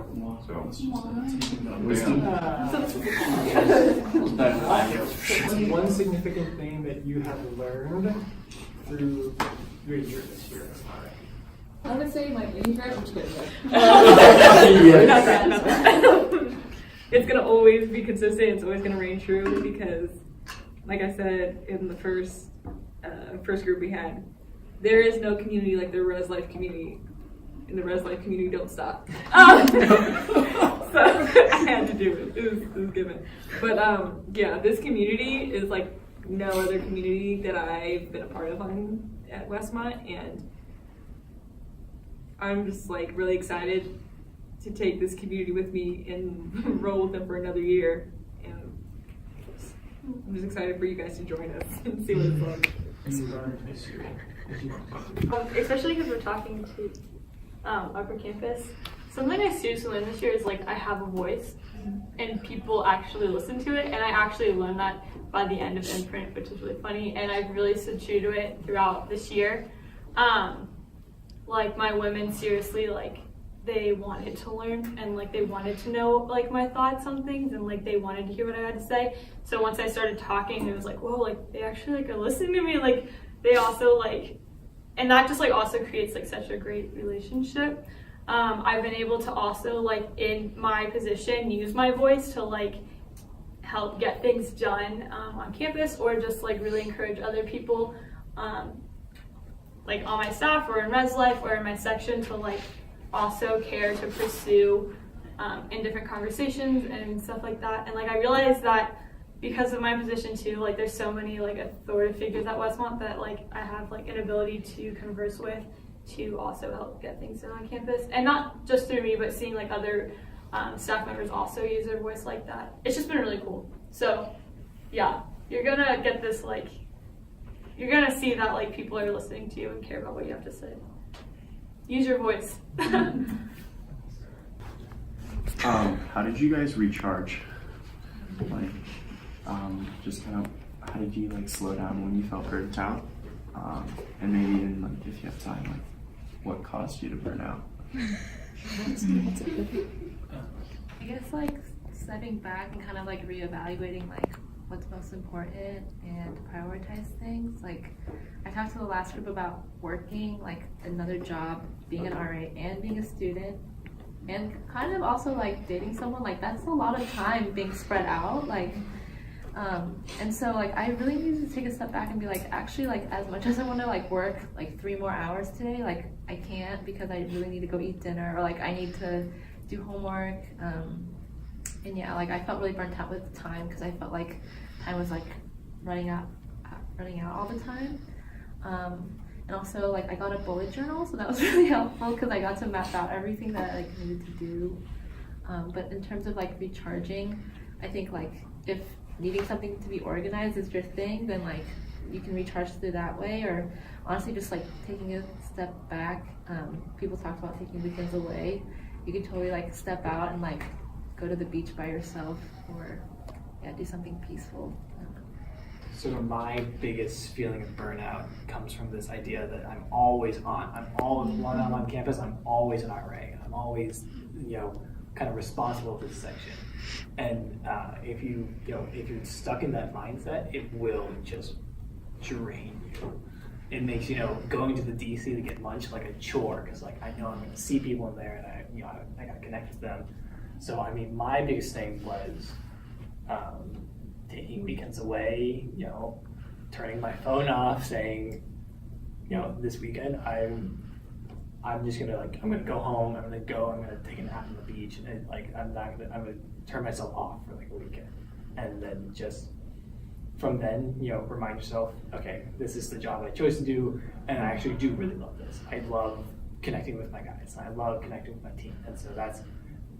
one significant thing that you have learned through your year this year. I would say my introvert, which is it's gonna always be consistent. It's always gonna reign true because, like I said in the first group we had, there is no community like the Res Life community. And the Res Life community don't stop. So I had to do it. It was given. But yeah, this community is like no other community that I've been a part of at Westmont, and I'm just like really excited to take this community with me and roll with them for another year. And I'm just excited for you guys to join us and see what it's like. Especially because we're talking to upper campus. Something I seriously learned this year is like I have a voice and people actually listen to it, and I actually learned that by the end of imprint, which is really funny, and I've really stood true to it throughout this year. Like my women seriously, like they wanted to learn and like they wanted to know like my thoughts on things, and like they wanted to hear what I had to say. So once I started talking, it was like, whoa, like they actually like are listening to me. Like they also like, and that just like also creates like such a great relationship. I've been able to also like in my position use my voice to like help get things done on campus, or just like really encourage other people like on my staff or in Res Life or in my section to like also care to pursue in different conversations and stuff like that. And like I realized that because of my position too, like there's so many like authoritative figures at Westmont that like I have like an ability to converse with to also help get things done on campus, and not just through me, but seeing like other staff members also use their voice like that. It's just been really cool. So yeah, you're gonna get this like, you're gonna see that like people are listening to you and care about what you have to say. Use your voice. How did you guys recharge? Like, just kind of, how did you like slow down when you felt burnt out? And maybe even like if you have time, like what caused you to burn out? I guess like stepping back and kind of like reevaluating like what's most important and prioritize things. Like I talked to the last group about working like another job, being an RA and being a student, and kind of also like dating someone. Like that's a lot of time being spread out, like and so like I really needed to take a step back and be like, actually like as much as I want to like work like 3 more hours today, like I can't, because I really need to go eat dinner, or like I need to do homework. And yeah, like I felt really burnt out with time because I felt like time was like running out all the time. And also like I got a bullet journal, so that was really helpful because I got to map out everything that I like needed to do. But in terms of like recharging, I think like if needing something to be organized is your thing, then like you can recharge through that way, or honestly just like taking a step back. People talked about taking weekends away. You could totally like step out and like go to the beach by yourself, or yeah, do something peaceful. So my biggest feeling of burnout comes from this idea that I'm always on. When I'm on campus, I'm always an RA. I'm always, kind of responsible for the section. And if you're stuck in that mindset, it will just drain you. It makes going to the DC to get lunch like a chore, because like I know I'm going to see people in there, and I got to connect with them. So I mean, my biggest thing was taking weekends away, turning my phone off, saying, this weekend I'm I'm just gonna I'm gonna go home, I'm gonna take a nap on the beach, and I'm gonna turn myself off for like a weekend. And then just from then, remind yourself, okay, this is the job I chose to do, and I actually do really love this. I love connecting with my guys, I love connecting with my team, and so that's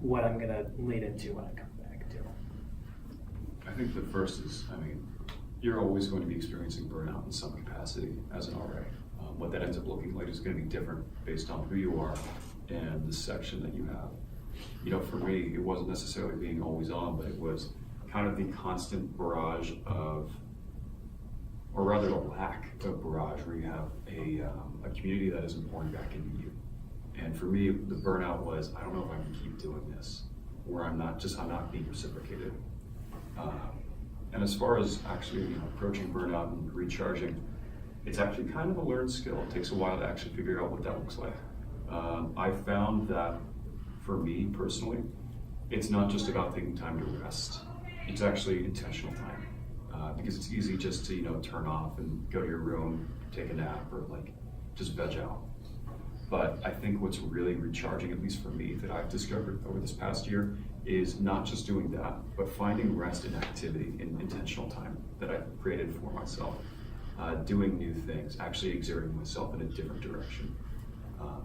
what I'm gonna lean into when I come back to. I think the first is, you're always going to be experiencing burnout in some capacity as an RA. What that ends up looking like is going to be different based on who you are and the section that you have. For me, it wasn't necessarily being always on, but it was kind of the constant barrage of, or rather the lack of barrage, where you have a community that isn't pouring back into you. And for me, the burnout was, I don't know if I can keep doing this, where I'm not being reciprocated. And as far as actually approaching burnout and recharging, it's actually kind of a learned skill. It takes a while to actually figure out what that looks like. I found that for me personally, it's not just about taking time to rest. It's actually intentional time, because it's easy just to turn off and go to your room, take a nap, or just veg out. But I think what's really recharging, at least for me, that I've discovered over this past year, is not just doing that, but finding rest in activity, in intentional time that I've created for myself. Doing new things, actually exerting myself in a different direction.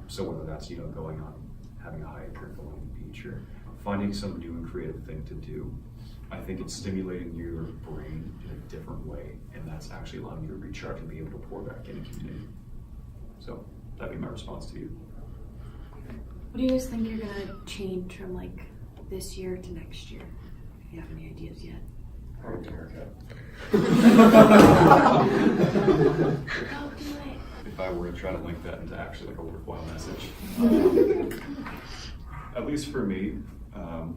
So whether that's going on, having a hike, or going to the beach, or finding some new and creative thing to do, I think it's stimulating your brain in a different way, and that's actually allowing you to recharge and be able to pour back in a community. So that'd be my response to you. What do you guys think you're gonna change from this year to next year? If you have any ideas yet. Probably a haircut. If I were to try to link that into actually a worthwhile message. At least for me,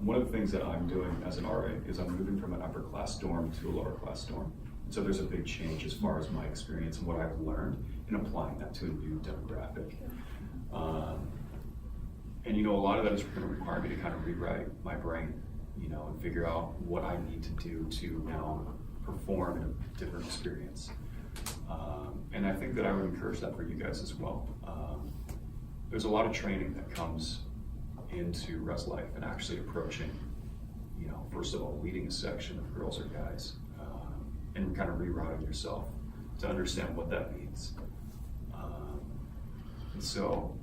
one of the things that I'm doing as an RA is I'm moving from an upper class dorm to a lower class dorm. So there's a big change as far as my experience and what I've learned in applying that to a new demographic. And a lot of that is going to require me to kind of rewrite my brain, and figure out what I need to do to now perform in a different experience. And I think that I would encourage that for you guys as well. There's a lot of training that comes into Res Life and actually approaching, first of all, leading a section of girls or guys, and kind of rerouting yourself to understand what that means. And so,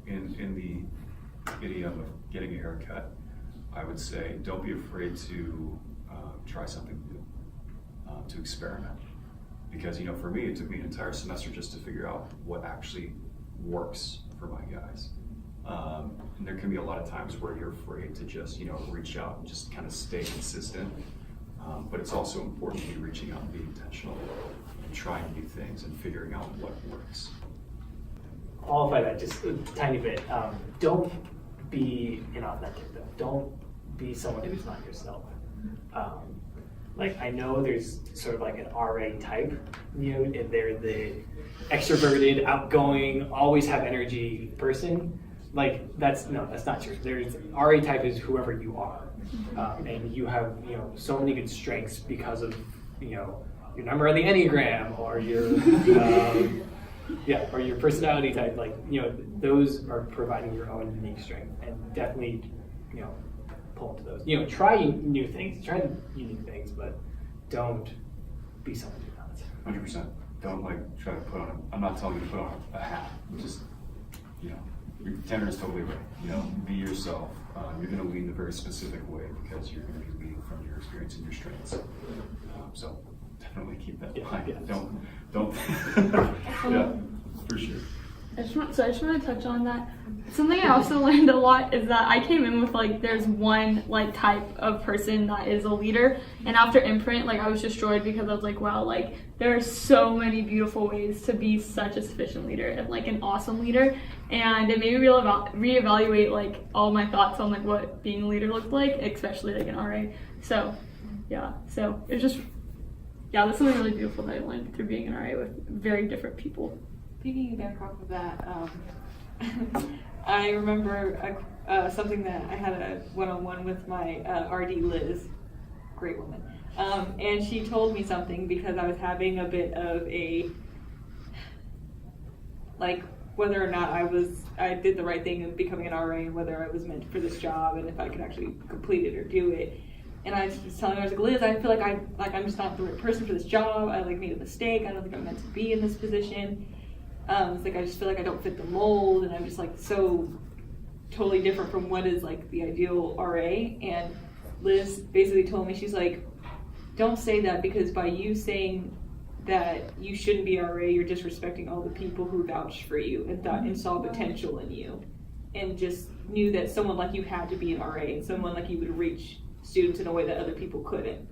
in the idiom of getting a haircut, I would say don't be afraid to try something new, to experiment. Because for me, it took me an entire semester just to figure out what actually works for my guys. And there can be a lot of times where you're afraid to just reach out and just kind of stay consistent. But it's also important to be reaching out and be intentional and trying new things and figuring out what works. Qualify that just a tiny bit. Don't be inauthentic though. Don't be someone who's not yourself. I know there's sort of an RA type, if they're the extroverted, outgoing, always have energy person. That's not true. There's RA type is whoever you are, and you have so many good strengths because of your number on the Enneagram or your or your personality type. Those are providing your own unique strength, and definitely pull into those. Try new things, try unique things, but don't be someone you're not. 100%. Don't try to put on. I'm not telling you to put on a hat. Just Tanner is totally right. Be yourself. You're going to lead in a very specific way because you're going to be leading from your experience and your strengths. So definitely keep that in mind. Yeah. Don't. Yeah, for sure. I just want to touch on that. Something I also learned a lot is that I came in with there's one type of person that is a leader, and after imprint I was destroyed because I was wow, there are so many beautiful ways to be such a sufficient leader and an awesome leader, and it made me reevaluate all my thoughts on what being a leader looked like, especially an RA. So it's just that's something really beautiful that I learned through being an RA with very different people. Picking back off of that, I remember something that I had a one-on-one with my RD Liz, great woman, and she told me something because I was having a bit of a whether or not I did the right thing in becoming an RA and whether I was meant for this job and if I could actually complete it or do it. And I was telling her, I was like, Liz, I feel like I'm just not the right person for this job. I like made a mistake. I don't think I'm meant to be in this position. It's like I just feel like I don't fit the mold, and I'm just like so totally different from what is like the ideal RA. And Liz basically told me, she's like, don't say that, because by you saying that you shouldn't be RA, you're disrespecting all the people who vouched for you and thought and saw potential in you, and just knew that someone like you had to be an RA and someone like you would reach students in a way that other people couldn't.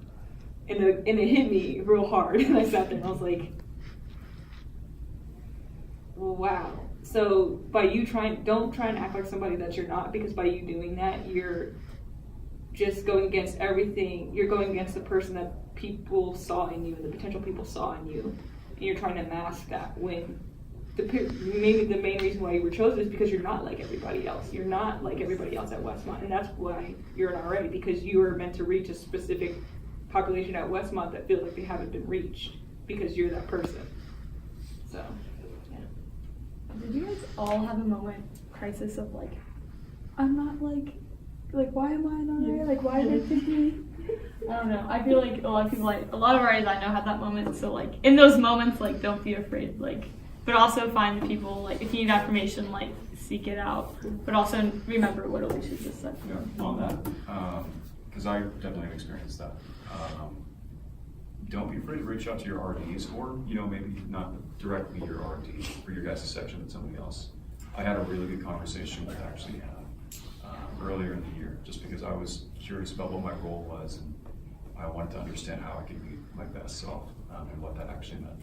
And it hit me real hard, and I sat there and I was like, well, wow. So by you don't try and act like somebody that you're not, because by you doing that, you're just going against everything. You're going against the person that people saw in you and the potential people saw in you. And you're trying to mask that, when maybe the main reason why you were chosen is because you're not like everybody else. You're not like everybody else at Westmont, and that's why you're an RA, because you are meant to reach a specific population at Westmont that feels like they haven't been reached, because you're that person. So, yeah. Did you guys all have a moment, crisis of like, I'm not like why am I not RA? Like, why did they pick me? I don't know. I feel like a lot of people, like a lot of RAs I know have that moment. So like in those moments, like don't be afraid, like. But also find the people, like, if you need affirmation, like, seek it out. But also remember what Alicia just said. Yeah, on that, because I definitely experienced that. Don't be afraid to reach out to your RDs, or, maybe not directly your RD or your guys' section, but somebody else. I had a really good conversation with actually earlier in the year, just because I was curious about what my role was, and I wanted to understand how I could be my best self, and what that actually meant.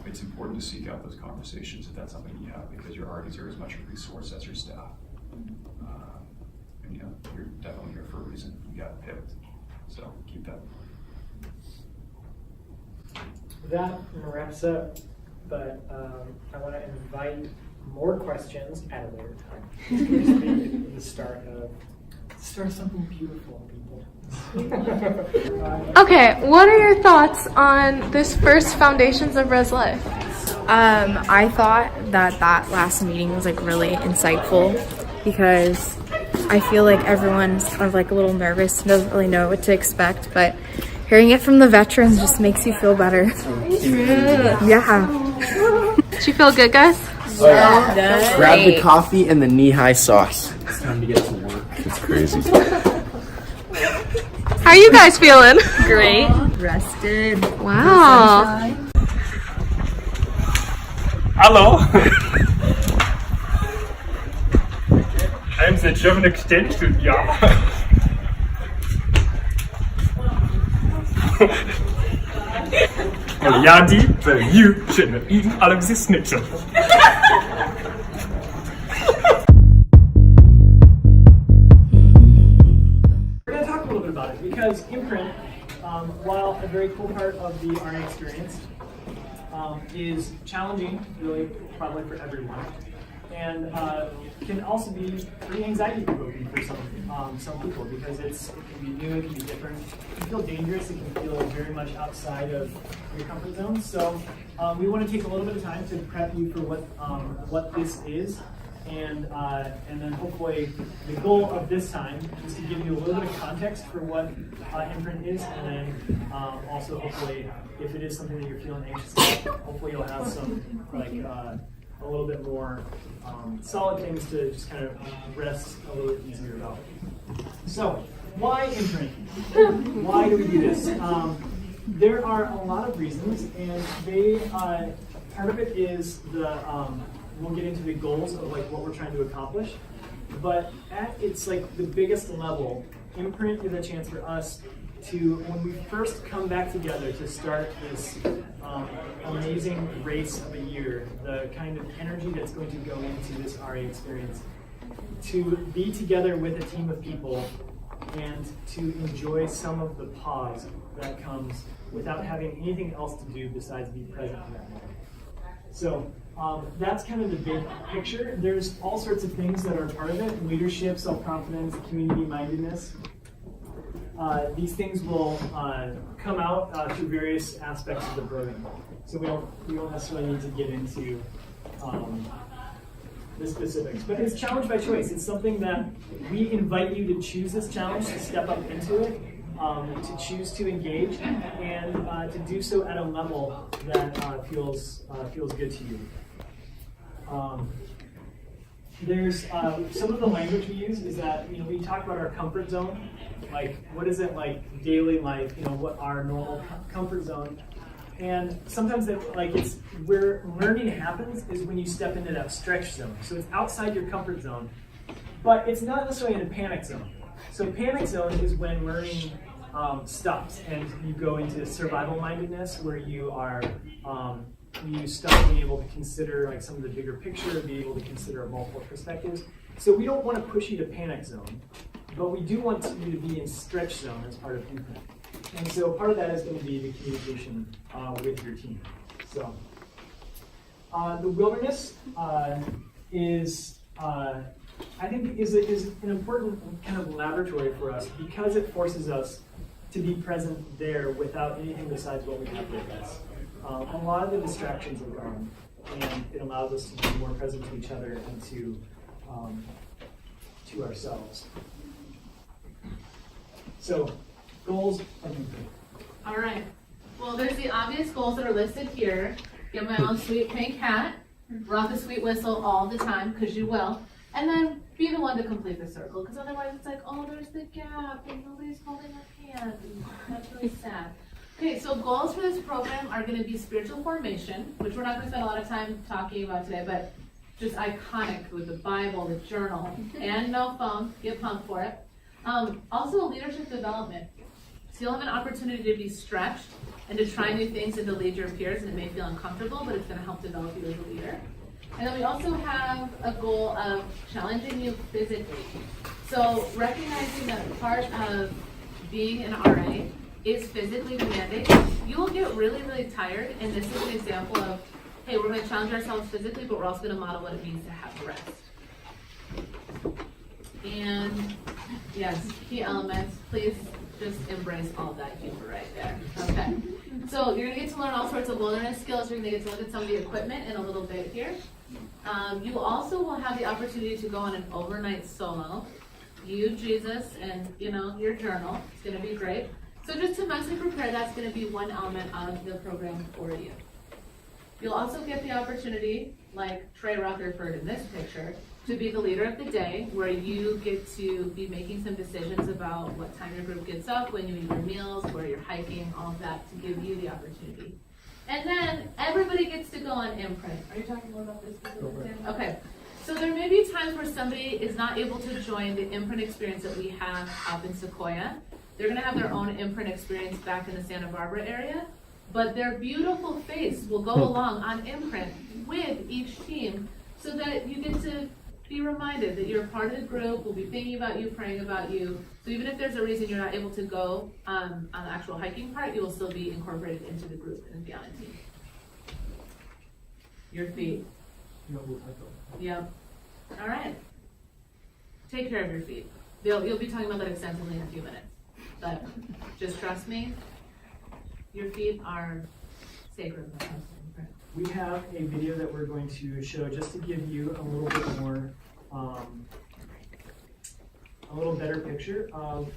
It's important to seek out those conversations if that's something you have, because your RDs are as much a resource as your staff. And you're definitely here for a reason. You got picked, so keep that. That wraps up, but I want to invite more questions at a later time. It's going to be the start of something beautiful, people. Okay, what are your thoughts on this first Foundations of Res Life? I thought that last meeting was like really insightful, because I feel like everyone's kind of like a little nervous and doesn't really know what to expect, but hearing it from the veterans just makes you feel better. Yeah. Did you feel good, guys? Yeah. Grab the coffee and the knee-high sauce. It's time to get to work. It's crazy. How are you guys feeling? Great. Rested. Wow. Hello. I'm the German extension, yeah. Yadi, but you shouldn't have eaten all of this schnitzel. We're going to talk a little bit about it, because imprint, while a very cool part of the RA experience, is challenging, really, probably for everyone, and can also be pretty anxiety-provoking for some people, because it can be new, it can be different, it can feel dangerous, it can feel very much outside of your comfort zone. So we want to take a little bit of time to prep you for what this is, and then hopefully the goal of this time is to give you a little bit of context for what imprint is, and then also hopefully, if it is something that you're feeling anxious about, hopefully you'll have some a little bit more solid things to just kind of rest a little bit easier about. So, why imprint? Why do we do this? There are a lot of reasons, and they part of it is we'll get into the goals of like what we're trying to accomplish, but at its like the biggest level, imprint is a chance for us to, when we first come back together to start this amazing race of a year, the kind of energy that's going to go into this RA experience, to be together with a team of people and to enjoy some of the pause that comes without having anything else to do besides be present in that moment. So that's kind of the big picture. There's all sorts of things that are part of it: leadership, self-confidence, community-mindedness. These things will come out through various aspects of the program. So we don't necessarily need to get into the specifics. But it's challenge by choice. It's something that we invite you to choose this challenge, to step up into it, to choose to engage, and to do so at a level that feels good to you. There's some of the language we use is that we talk about our comfort zone, like what is it like daily life, what our normal comfort zone, and sometimes that it's where learning happens is when you step into that stretch zone. So it's outside your comfort zone, but it's not necessarily in a panic zone. So panic zone is when learning stops and you go into survival mindedness, where you are. You start being able to consider some of the bigger picture, be able to consider multiple perspectives. So we don't want to push you to panic zone, but we do want you to be in stretch zone as part of imprint. And so part of that is going to be the communication with your team. So the wilderness is, I think, is an important kind of laboratory for us because it forces us to be present there without anything besides what we have with us. A lot of the distractions are gone, and it allows us to be more present to each other and to ourselves. So, goals of imprint. All right. Well, there's the obvious goals that are listed here. Get my own sweet pink hat, rock a sweet whistle all the time, because you will, and then be the one to complete the circle, because otherwise it's like, oh, there's the gap, and nobody's holding our hand, and that's really sad. Okay, so goals for this program are going to be spiritual formation, which we're not going to spend a lot of time talking about today, but just iconic with the Bible, the journal, and no phone. Get pumped for it. Also, leadership development. So you'll have an opportunity to be stretched and to try new things and to lead your peers, and it may feel uncomfortable, but it's going to help develop you as a leader. And then we also have a goal of challenging you physically. So recognizing that part of being an RA is physically demanding. You will get really, really tired, and this is an example of, hey, we're going to challenge ourselves physically, but we're also going to model what it means to have rest. And yes, key elements, please just embrace all that humor right there. Okay, so you're going to get to learn all sorts of wilderness skills. You're going to get to look at some of the equipment in a little bit here. You also will have the opportunity to go on an overnight solo. You, Jesus, and your journal. It's going to be great. So just to mentally prepare, that's going to be one element of the program for you. You'll also get the opportunity, like Trey Rutherford in this picture, to be the leader of the day, where you get to be making some decisions about what time your group gets up, when you eat your meals, where you're hiking, all of that, to give you the opportunity. And then everybody gets to go on imprint. Are you talking more about this? Okay. So there may be times where somebody is not able to join the imprint experience that we have up in Sequoia. They're going to have their own imprint experience back in the Santa Barbara area, but their beautiful face will go along on imprint with each team so that you get to be reminded that you're a part of the group. We'll be thinking about you, praying about you. So even if there's a reason you're not able to go on the actual hiking part, you will still be incorporated into the group and be on a team. Your feet. Yep. All right. Take care of your feet. You'll be talking about that extensively in a few minutes. But just trust me, your feet are sacred. We have a video that we're going to show just to give you a little bit more, a little better picture of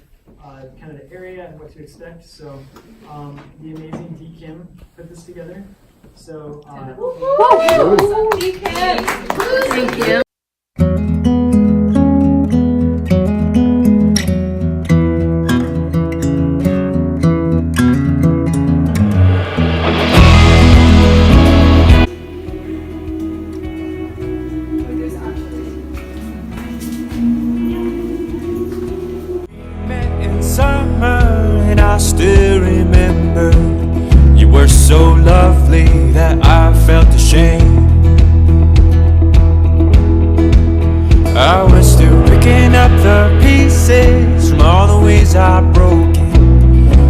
kind of the area and what to expect. So the amazing D. Kim put this together. So D. Kim. Thank you. I still remember you were so lovely that I felt ashamed. I was still picking up the pieces from all the ways I broke it.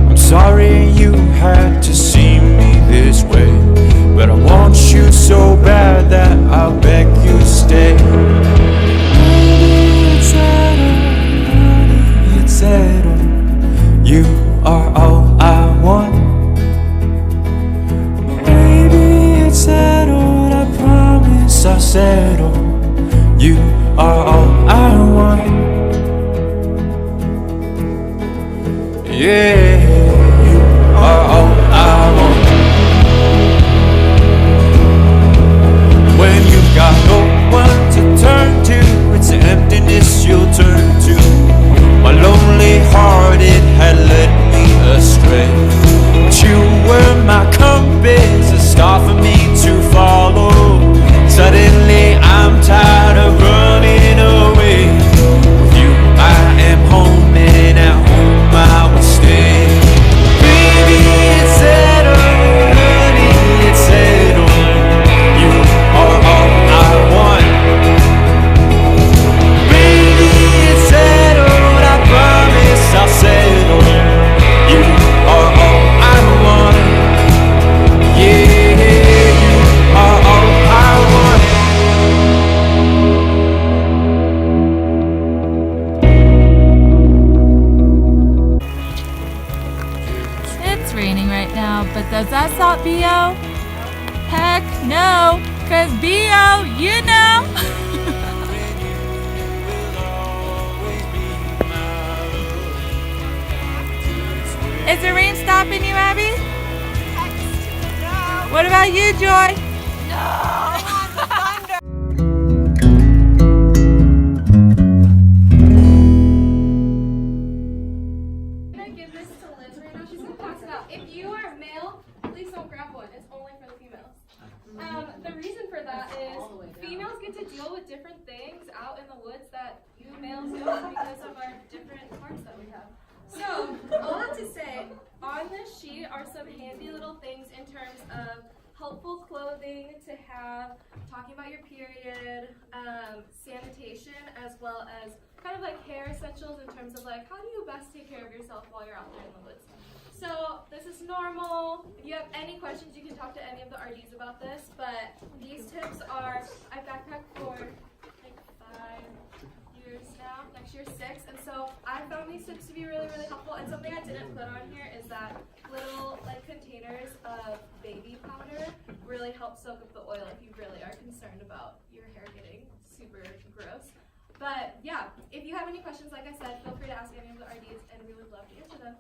I'm sorry you had to see me this way, but I want you so bad that I'll beg you to stay. Maybe it's settled, honey, it's settled. You are all I want. Maybe it's settled, I promise I raining right now, but does that stop BO? Heck no, cause BO, you know. Is the rain stopping you, Abby? No. What about you, Joy? No. If you are male, please don't grab one. It's only for the females. The reason for that is females get to deal with different things out in the woods that you males don't because of our different parts that we have. So, a lot to say. On this sheet are some handy little things in terms of helpful clothing to have, talking about your period, sanitation, as well as kind of like hair essentials in terms of like how do you best take care of yourself while you're out there in the woods. So this is normal. If you have any questions, you can talk to any of the RDs about this, but these tips are, I backpacked for like 5 years now, next year 6, and so I found these tips to be really, really helpful, and something I didn't put on here is that little like containers of baby powder really help soak up the oil if you really are concerned about your hair getting super gross. But yeah, if you have any questions, like I said, feel free to ask any of the RDs, and we would love to answer them.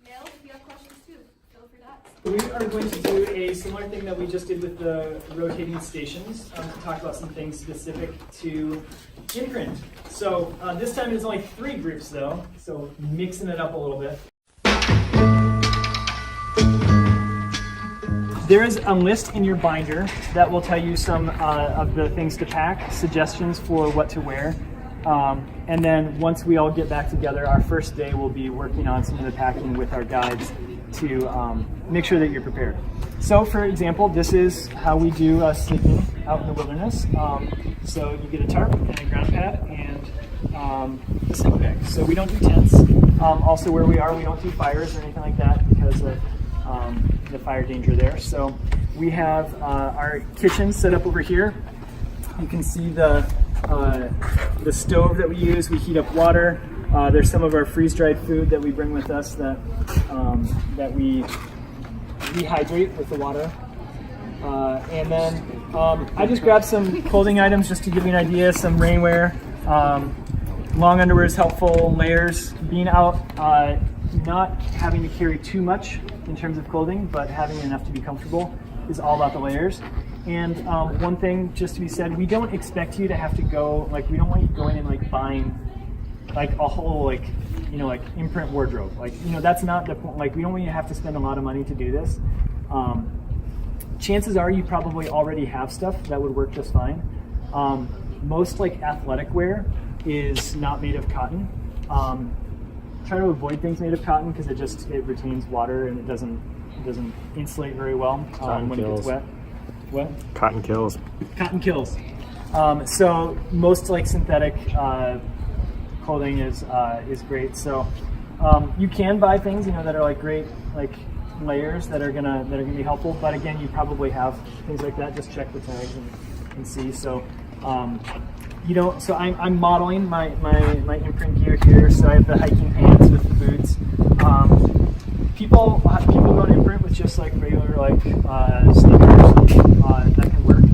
Males, if you have questions too, feel free to ask. We are going to do a similar thing that we just did with the rotating stations to talk about some things specific to imprint. So this time it's only 3 groups though, so mixing it up a little bit. There is a list in your binder that will tell you some of the things to pack, suggestions for what to wear. And then once we all get back together, our first day will be working on some of the packing with our guides to make sure that you're prepared. So for example, this is how we do sleeping out in the wilderness. So you get a tarp and a ground pad and a sleeping bag. So we don't do tents. Also where we are, we don't do fires or anything like that because of the fire danger there. So we have our kitchen set up over here. You can see the stove that we use. We heat up water. There's some of our freeze-dried food that we bring with us that we rehydrate with the water. And then I just grabbed some clothing items just to give you an idea. Some rainwear. Long underwear is helpful. Layers. Being out, not having to carry too much in terms of clothing, but having enough to be comfortable is all about the layers. And one thing just to be said, we don't expect you to have to go, like we don't want you going and like buying like a whole like, you know, like imprint wardrobe. Like, you know, that's not the point. Like we don't want you to have to spend a lot of money to do this. Chances are you probably already have stuff that would work just fine. Most like athletic wear is not made of cotton. Try to avoid things made of cotton because it retains water and it doesn't insulate very well when it gets wet. What? Cotton kills. Cotton kills. So most like synthetic clothing is great. So you can buy things, you know, that are like great like layers that are gonna be helpful. But again, you probably have things like that. Just check the tags and see. So you know, so I'm modeling my imprint gear here. So I have the hiking pants with the boots. People don't imprint with just like regular like sneakers. That can work.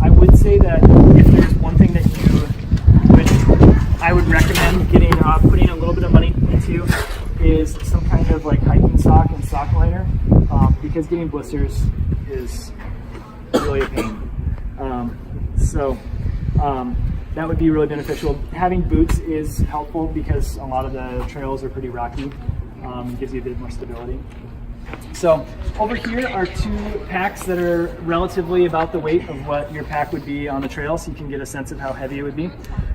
I would say that if there's one thing that I would recommend getting putting a little bit of money into is some kind of like hiking sock and sock liner, because getting blisters is really a pain. That would be really beneficial. Having boots is helpful because a lot of the trails are pretty rocky. Gives you a bit more stability. So over here are 2 packs that are relatively about the weight of what your pack would be on the trail, so you can get a sense of how heavy it would be.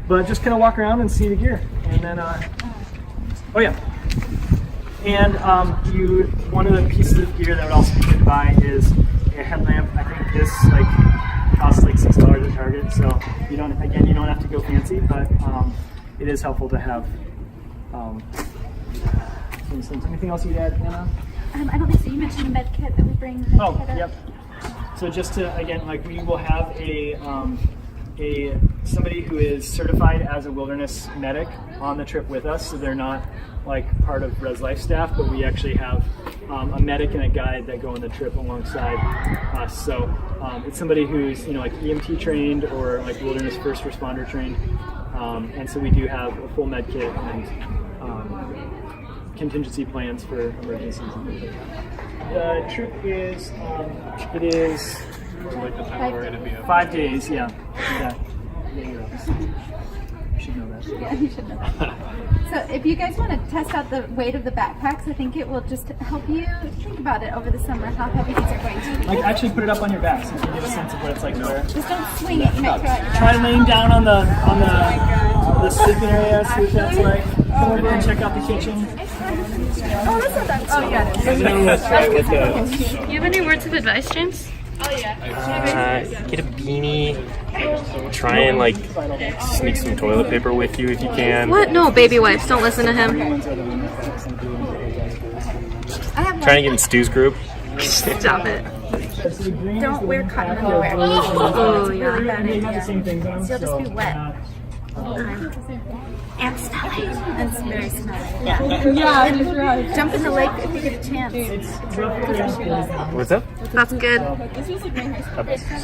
But just kind of walk around and see the gear, and then oh yeah. And one of the pieces of gear that would also be good to buy is a headlamp. I think this costs like $6 at Target, so you don't have to go fancy, but it is helpful to have. Anything else you'd add, Anna? I don't think so. You mentioned the med kit that we bring. Yep. So just to, again, like we will have somebody who is certified as a wilderness medic on the trip with us, so they're not like part of Res Life staff, but we actually have a medic and a guide that go on the trip alongside us. So it's somebody who's like EMT trained or like wilderness first responder trained, and so we do have a full med kit and contingency plans for emergencies and things like that. The trip is it is 5 days. Yeah. You should know that. Yeah, you should know that. So if you guys want to test out the weight of the backpacks, I think it will just help you think about it over the summer, how heavy these are going to be. Like actually put it up on your back so you can get a sense of what it's like to wear. Just don't swing it, you might throw out your back. Try laying down on the sleeping area, see what that's like. Come over and check out the kitchen. Oh, that's not that. Oh, yeah. You have any words of advice, James? Oh, yeah. Get a beanie. Try and like sneak some toilet paper with you if you can. What? No, baby wipes. Don't listen to him. Trying to get in Stu's group. Stop it. Don't wear cotton underwear. Oh, yeah. Really bad idea. So you'll just be wet. And smelly. And very smelly. Yeah. Yeah. Jump in the lake if you get a chance. What's up? That's good. How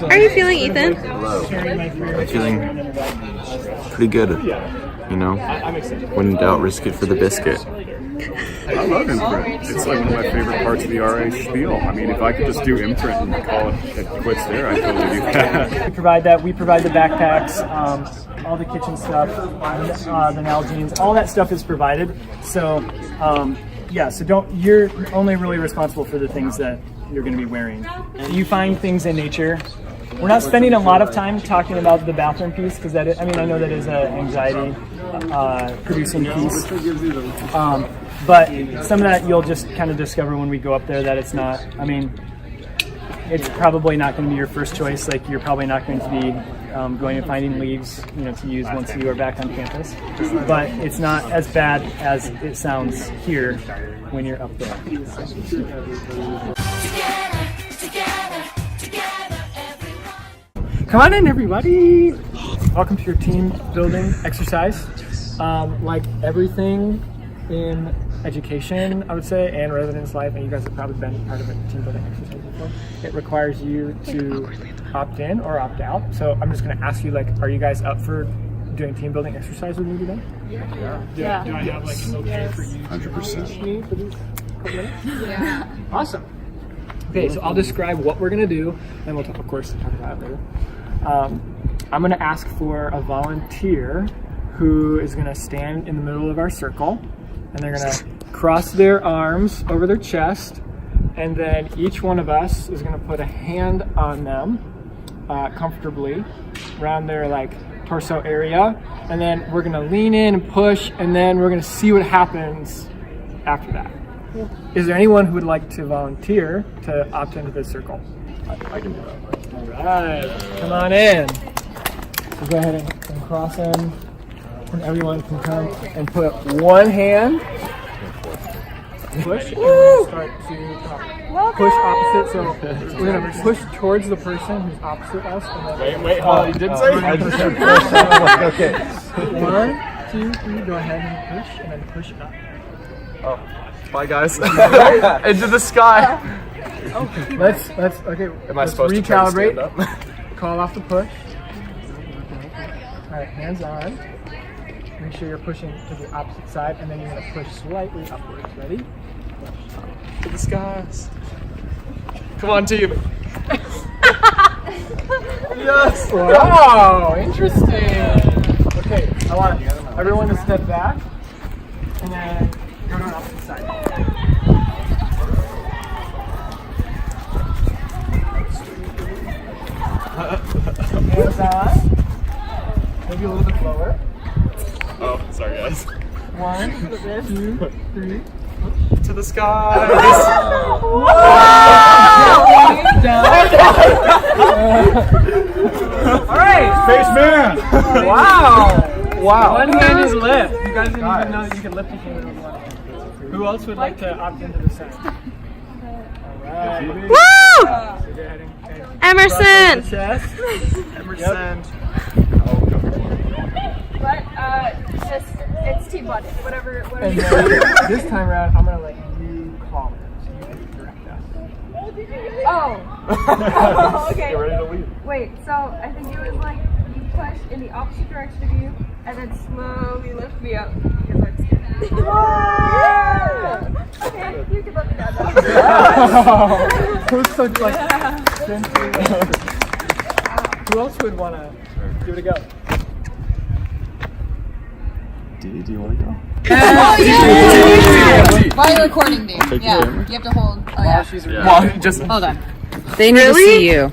are you feeling, Ethan? Hello. I'm feeling pretty good. You know, when in doubt, risk it for the biscuit. I love imprint. It's like one of my favorite parts of the RA spiel. I mean, if I could just do imprint and call it quits there, I'd totally do that. We provide that. We provide the backpacks, all the kitchen stuff, the Nalgene's, all that stuff is provided. So, so you're only really responsible for the things that you're going to be wearing. You find things in nature. We're not spending a lot of time talking about the bathroom piece because I know that is an anxiety producing piece. But some of that you'll just kind of discover when we go up there that it's not, it's probably not going to be your first choice. Like you're probably not going to be going and finding leaves, to use once you are back on campus. But it's not as bad as it sounds here when you're up there. Come on in, everybody. Welcome to your team building exercise. Like everything in education, I would say, and residence life, and you guys have probably been part of a team building exercise before, it requires you to opt in or opt out. So I'm just going to ask you, are you guys up for doing team building exercise with me today? Yeah. Do I have okay for you? 100%. For these couple minutes? Yeah. Awesome. Okay, so I'll describe what we're going to do, and we'll, of course, talk about it later. I'm going to ask for a volunteer who is going to stand in the middle of our circle, and they're going to cross their arms over their chest, and then each one of us is going to put a hand on them comfortably around their torso area, and then we're going to lean in and push, and then we're going to see what happens after that. Is there anyone who would like to volunteer to opt into this circle? I can do that. All right, come on in. So go ahead and cross them, and everyone can come and put one hand. Push, and we're going to start to push opposite. So we're going to push towards the person who's opposite us. And then Wait, hold on. You didn't say? I just said push. Okay. 1, 2, 3. Go ahead and push, and then push up. Oh, bye guys. Into the sky. Okay. Let's recalibrate. Call off the push. All right, hands on. Make sure you're pushing to the opposite side, and then you're going to push slightly upwards. Ready? To the skies. Come on, team. Yes. Wow, interesting. Okay, I want everyone to step back, and then go to the opposite side. Hands on. Maybe a little bit lower. Oh, sorry guys. 1, 2, 3. To the skies. All right, Spaceman. Wow. One hand is lift. You guys didn't even know that you could lift a hand with one hand. Who else would like to opt into the side? All right. Woo! Emerson. Emerson. But it's team bonding. Whatever. And then this time around, I'm gonna let you call it. So you direct that. Oh. Okay. Get ready to leave. Wait, so I think it was like you push in the opposite direction of you and then slowly lift me up because I'm scared. Yeah! Okay, you can let me down now. Who's so who else would want to give it a go? Dee, do you want to go? Oh, yeah! While you're recording, dude. Take Yeah. care. You have to hold. Oh, yeah. Well, just hold on. They need to see you.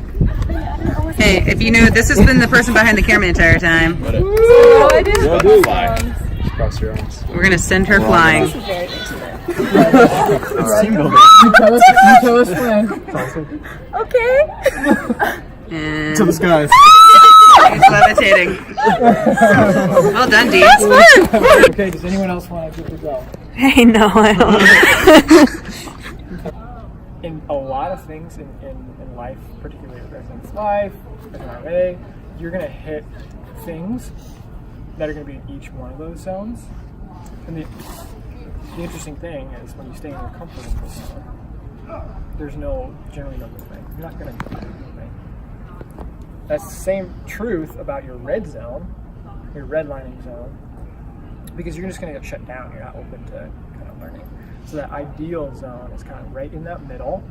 Hey, if you knew, this has been the person behind the camera the entire time. Cross your arms. We're gonna send her flying. You tell us when. Okay. And To the skies. he's levitating. Well done, Dee. Okay, does anyone else want to give it a go? Hey, no, I don't. In a lot of things in life, particularly in residence life, as an RA, you're going to hit things that are going to be in each one of those zones. And the interesting thing is when you stay in your comfort zone, there's generally no movement. You're not going to do anything. That's the same truth about your red zone, your redlining zone, because you're just going to get shut down. You're not open to kind of learning. So that ideal zone is kind of right in that middle,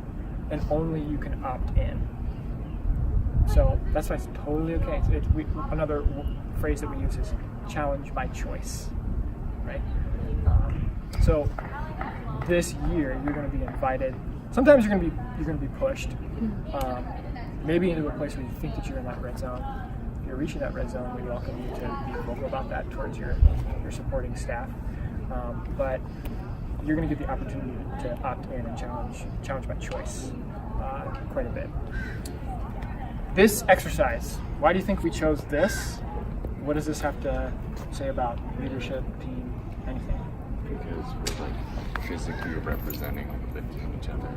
and only you can opt in. So that's why it's totally okay. Another phrase that we use is challenge by choice, right? So this year you're going to be invited. Sometimes you're going to be pushed, maybe into a place where you think that you're in that red zone. If you're reaching that red zone, we welcome you to be vocal about that towards your supporting staff. But you're going to get the opportunity to opt in and challenge by choice quite a bit. This exercise, why do you think we chose this? What does this have to say about leadership, team, anything? Because we're like physically representing lifting each other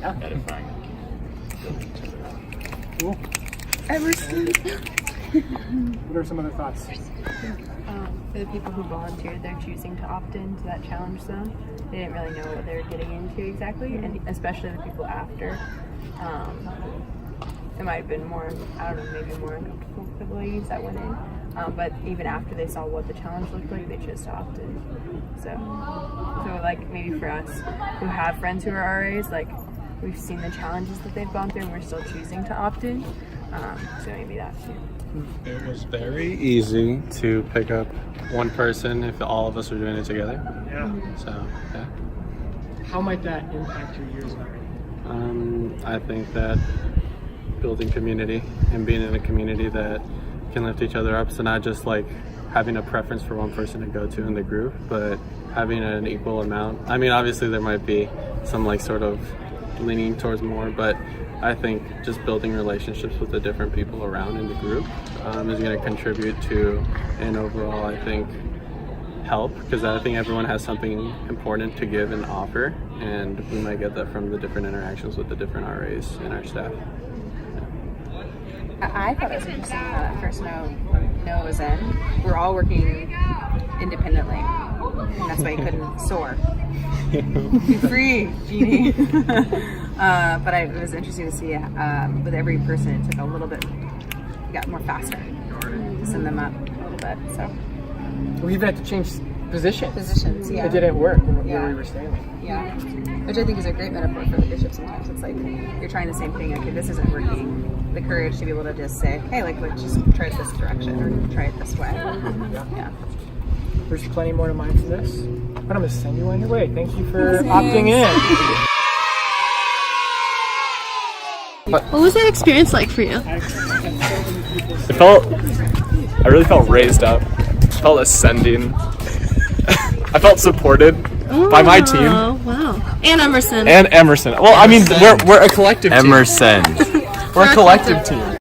up, edifying and building each other up. Cool. What are some other thoughts? For the people who volunteered, they're choosing to opt into that challenge zone. They didn't really know what they were getting into exactly, and especially the people after. It might have been more, I don't know, maybe more uncomfortable for the ladies that went in. But even after they saw what the challenge looked like, they chose to opt in. So like maybe for us who have friends who are RAs, like we've seen the challenges that they've gone through and we're still choosing to opt in. So maybe that too. It was very easy to pick up one person if all of us are doing it together. Yeah. So, yeah. How might that impact your years of RA? I think that building community and being in a community that can lift each other up, so not just like having a preference for one person to go to in the group, but having an equal amount. I mean, obviously there might be some like sort of leaning towards more, but I think just building relationships with the different people around in the group is going to contribute to an overall, I think, help, because I think everyone has something important to give and offer, and we might get that from the different interactions with the different RAs in our staff. I thought it was interesting that at first Noah was in. We're all working independently, and that's why he couldn't soar. Be free, Jeannie. But it was interesting to see with every person it took a little bit, got more faster to send them up a little bit. So we even had to change positions. Yeah. It didn't work where we were standing. Yeah, which I think is a great metaphor for leadership. Sometimes it's like you're trying the same thing. Okay, this isn't working. The courage to be able to just say, hey, like let's just try it this direction or try it this way. Yeah. There's plenty more to mine for this, but I'm gonna send you on your way. Thank you for opting in. What was that experience like for you? I really felt raised up. I felt ascending. I felt supported by my team. Oh, wow. And Emerson. Well, I mean, we're a collective team. Emerson. We're a collective team.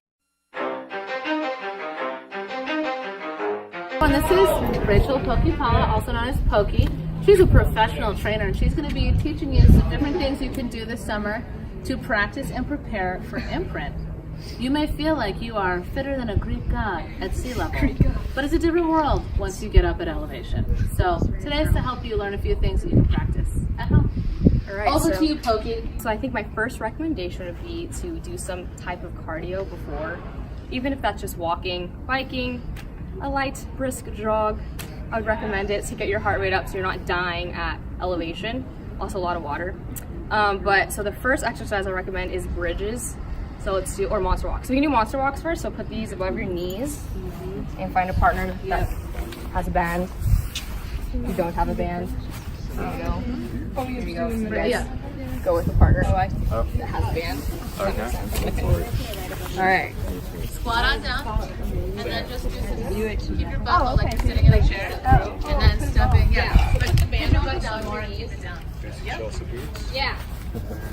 And this is Rachel Pokipala, also known as Pokey. She's a professional trainer, and she's going to be teaching you some different things you can do this summer to practice and prepare for imprint. You may feel like you are fitter than a Greek god at sea level, but it's a different world once you get up at elevation. So today is to help you learn a few things that you can practice at home or Alright, Over so- to you, Pokey. So I think my first recommendation would be to do some type of cardio before, even if that's just walking, biking, a light brisk jog. I would recommend it to get your heart rate up so you're not dying at elevation. Also a lot of water. So the first exercise I recommend is bridges. So let's do, or monster walks. So we can do monster walks first. So put these above your knees and find a partner that has a band. If you don't have a band, there you go. There you go. You guys go with a partner that has a band. Okay. All right. Squat on down, and then just do some, keep your butt like you're sitting in a chair, and then step in. Yeah, put the band butt down more and keep it down. Yeah.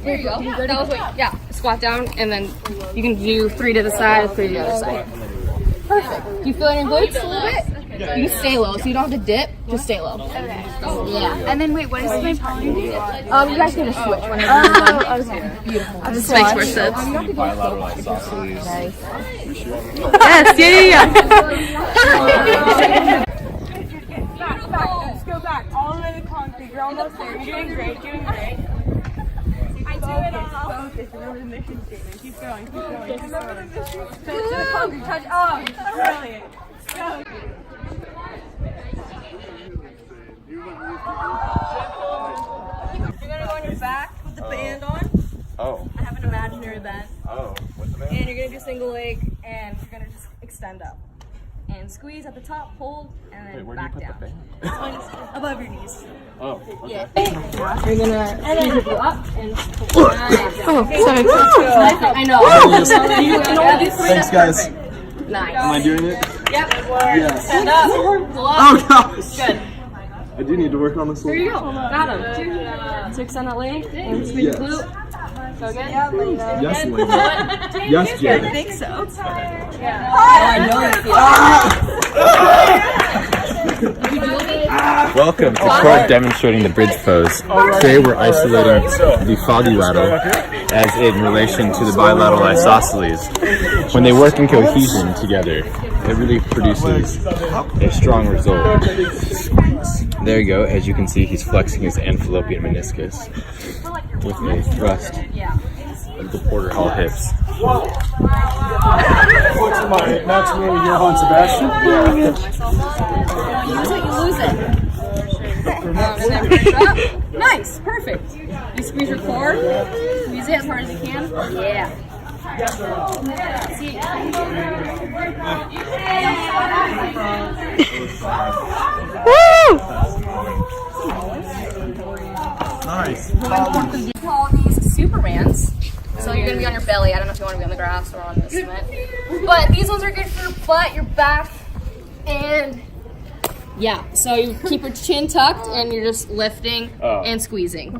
There you go. That was yeah. Squat down, and then you can do 3 to the side, 3 to the other side. Perfect. Do you feel it in your glutes a little bit? You can stay low, so you don't have to dip. Just stay low. Okay. Yeah. And then wait, what is my partner? You guys can just switch whenever. Oh, okay. Beautiful. This makes more sense. Bilateral isosceles. Nice. Yes, yeah. Let's go back all the way to concrete. You're almost there. You're doing great. I do it all. Focus. Remember the mission statement. Keep going. Remember the mission statement. Touch the concrete. Touch. Oh, brilliant. Go. You're gonna go on your back with the band on. Oh. I have an imaginary band. Oh. What's the band? And you're gonna do single leg, and you're gonna just extend up. And squeeze at the top, hold, and then back down. Above your knees. Oh. Yeah. You're gonna squeeze it up and Oh, sorry. I know. You can only do 3. Thanks, guys. Nice. Am I doing it? Yep. Yes. Stand up. Pull up. Oh, gosh. Good. I do need to work on this a There you little. go. Got him. So extend that leg and squeeze Yes. your glute. So good? Yes, Good. Lena. Yes, Jen. I think so. Yeah. Ah! Welcome to Court demonstrating the bridge pose. Today we're isolating the foggy lateral as in relation to the bilateral isosceles. When they work in cohesion together, it really produces a strong result. There you go. As you can see, he's flexing his anfilopian meniscus with a thrust of the Porter Hall hips. Maximilian Johann Sebastian. Use it, you lose it. And then push up. Nice, perfect. You squeeze your core. Squeeze it as hard as you can. Yeah. See. Woo! Nice. Call these Supermans. So you're gonna be on your belly. I don't know if you want to be on the grass or on the cement. But these ones are good for your butt, your back, and yeah. So you keep your chin tucked and you're just lifting and squeezing.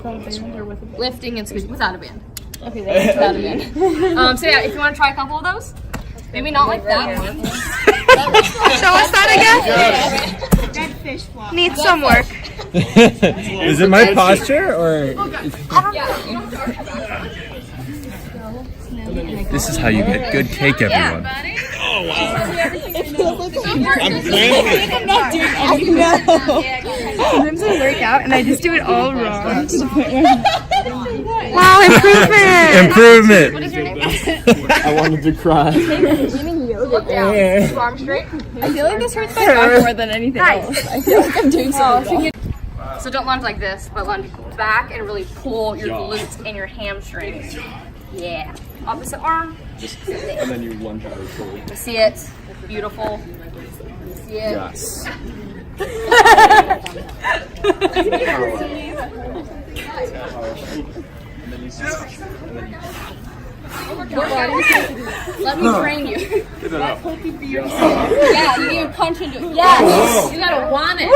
Lifting and squeezing without a band. Okay, then without a band. So yeah, if you want to try a couple of those, maybe not like that one. Show us that again. Needs some work. Is it my posture or? This is how you get good cake, everyone. Oh wow. I'm not doing anything. No. Sometimes I work out and I just do it all wrong to the point where. Wow, improvement! Improvement! What is your name? I wanted to cry. Look down. Keep arms straight. I feel like this hurts my back more than anything else. I feel like I'm doing something wrong. So don't lunge like this, but lunge back and really pull your glutes and your hamstrings. Yeah. Opposite arm. And then you lunge out forward. You see it. Beautiful. You see it. Yes. Let me train you. Get it up. Yeah, you need to punch into it. Yes. You gotta want it.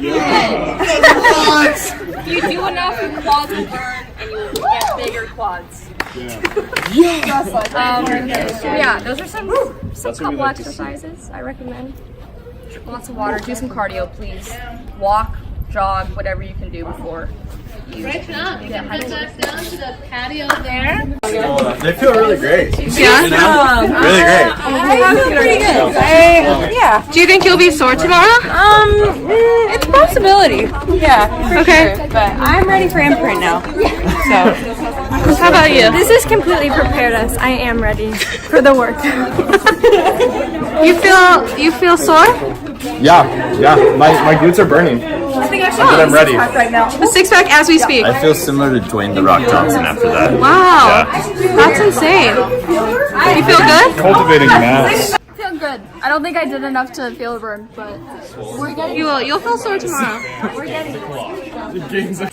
Yes. If you do enough, your quads will burn and you will get bigger quads. Yeah, those are some couple exercises I recommend. Lots of water. Do some cardio, please. Walk jog, whatever you can do before you Great job. You can put that down to the patio there. They feel really great. Yeah? You know? Really great. I feel pretty good. Yeah. Do you think you'll be sore tomorrow? It's a possibility. Yeah. Okay. Sure. But I'm ready for imprint now. So. How about you? This has completely prepared us. I am ready for the work. You feel sore? Yeah. My glutes are burning. I think But I'm ready. right now. A six pack as we speak. I feel similar to Dwayne The Rock Johnson after that. Wow. Yeah. That's insane. You feel good? Cultivating mass. I feel good. I don't think I did enough to feel a burn, but we're getting. You will. You'll feel sore tomorrow. We're getting. The games are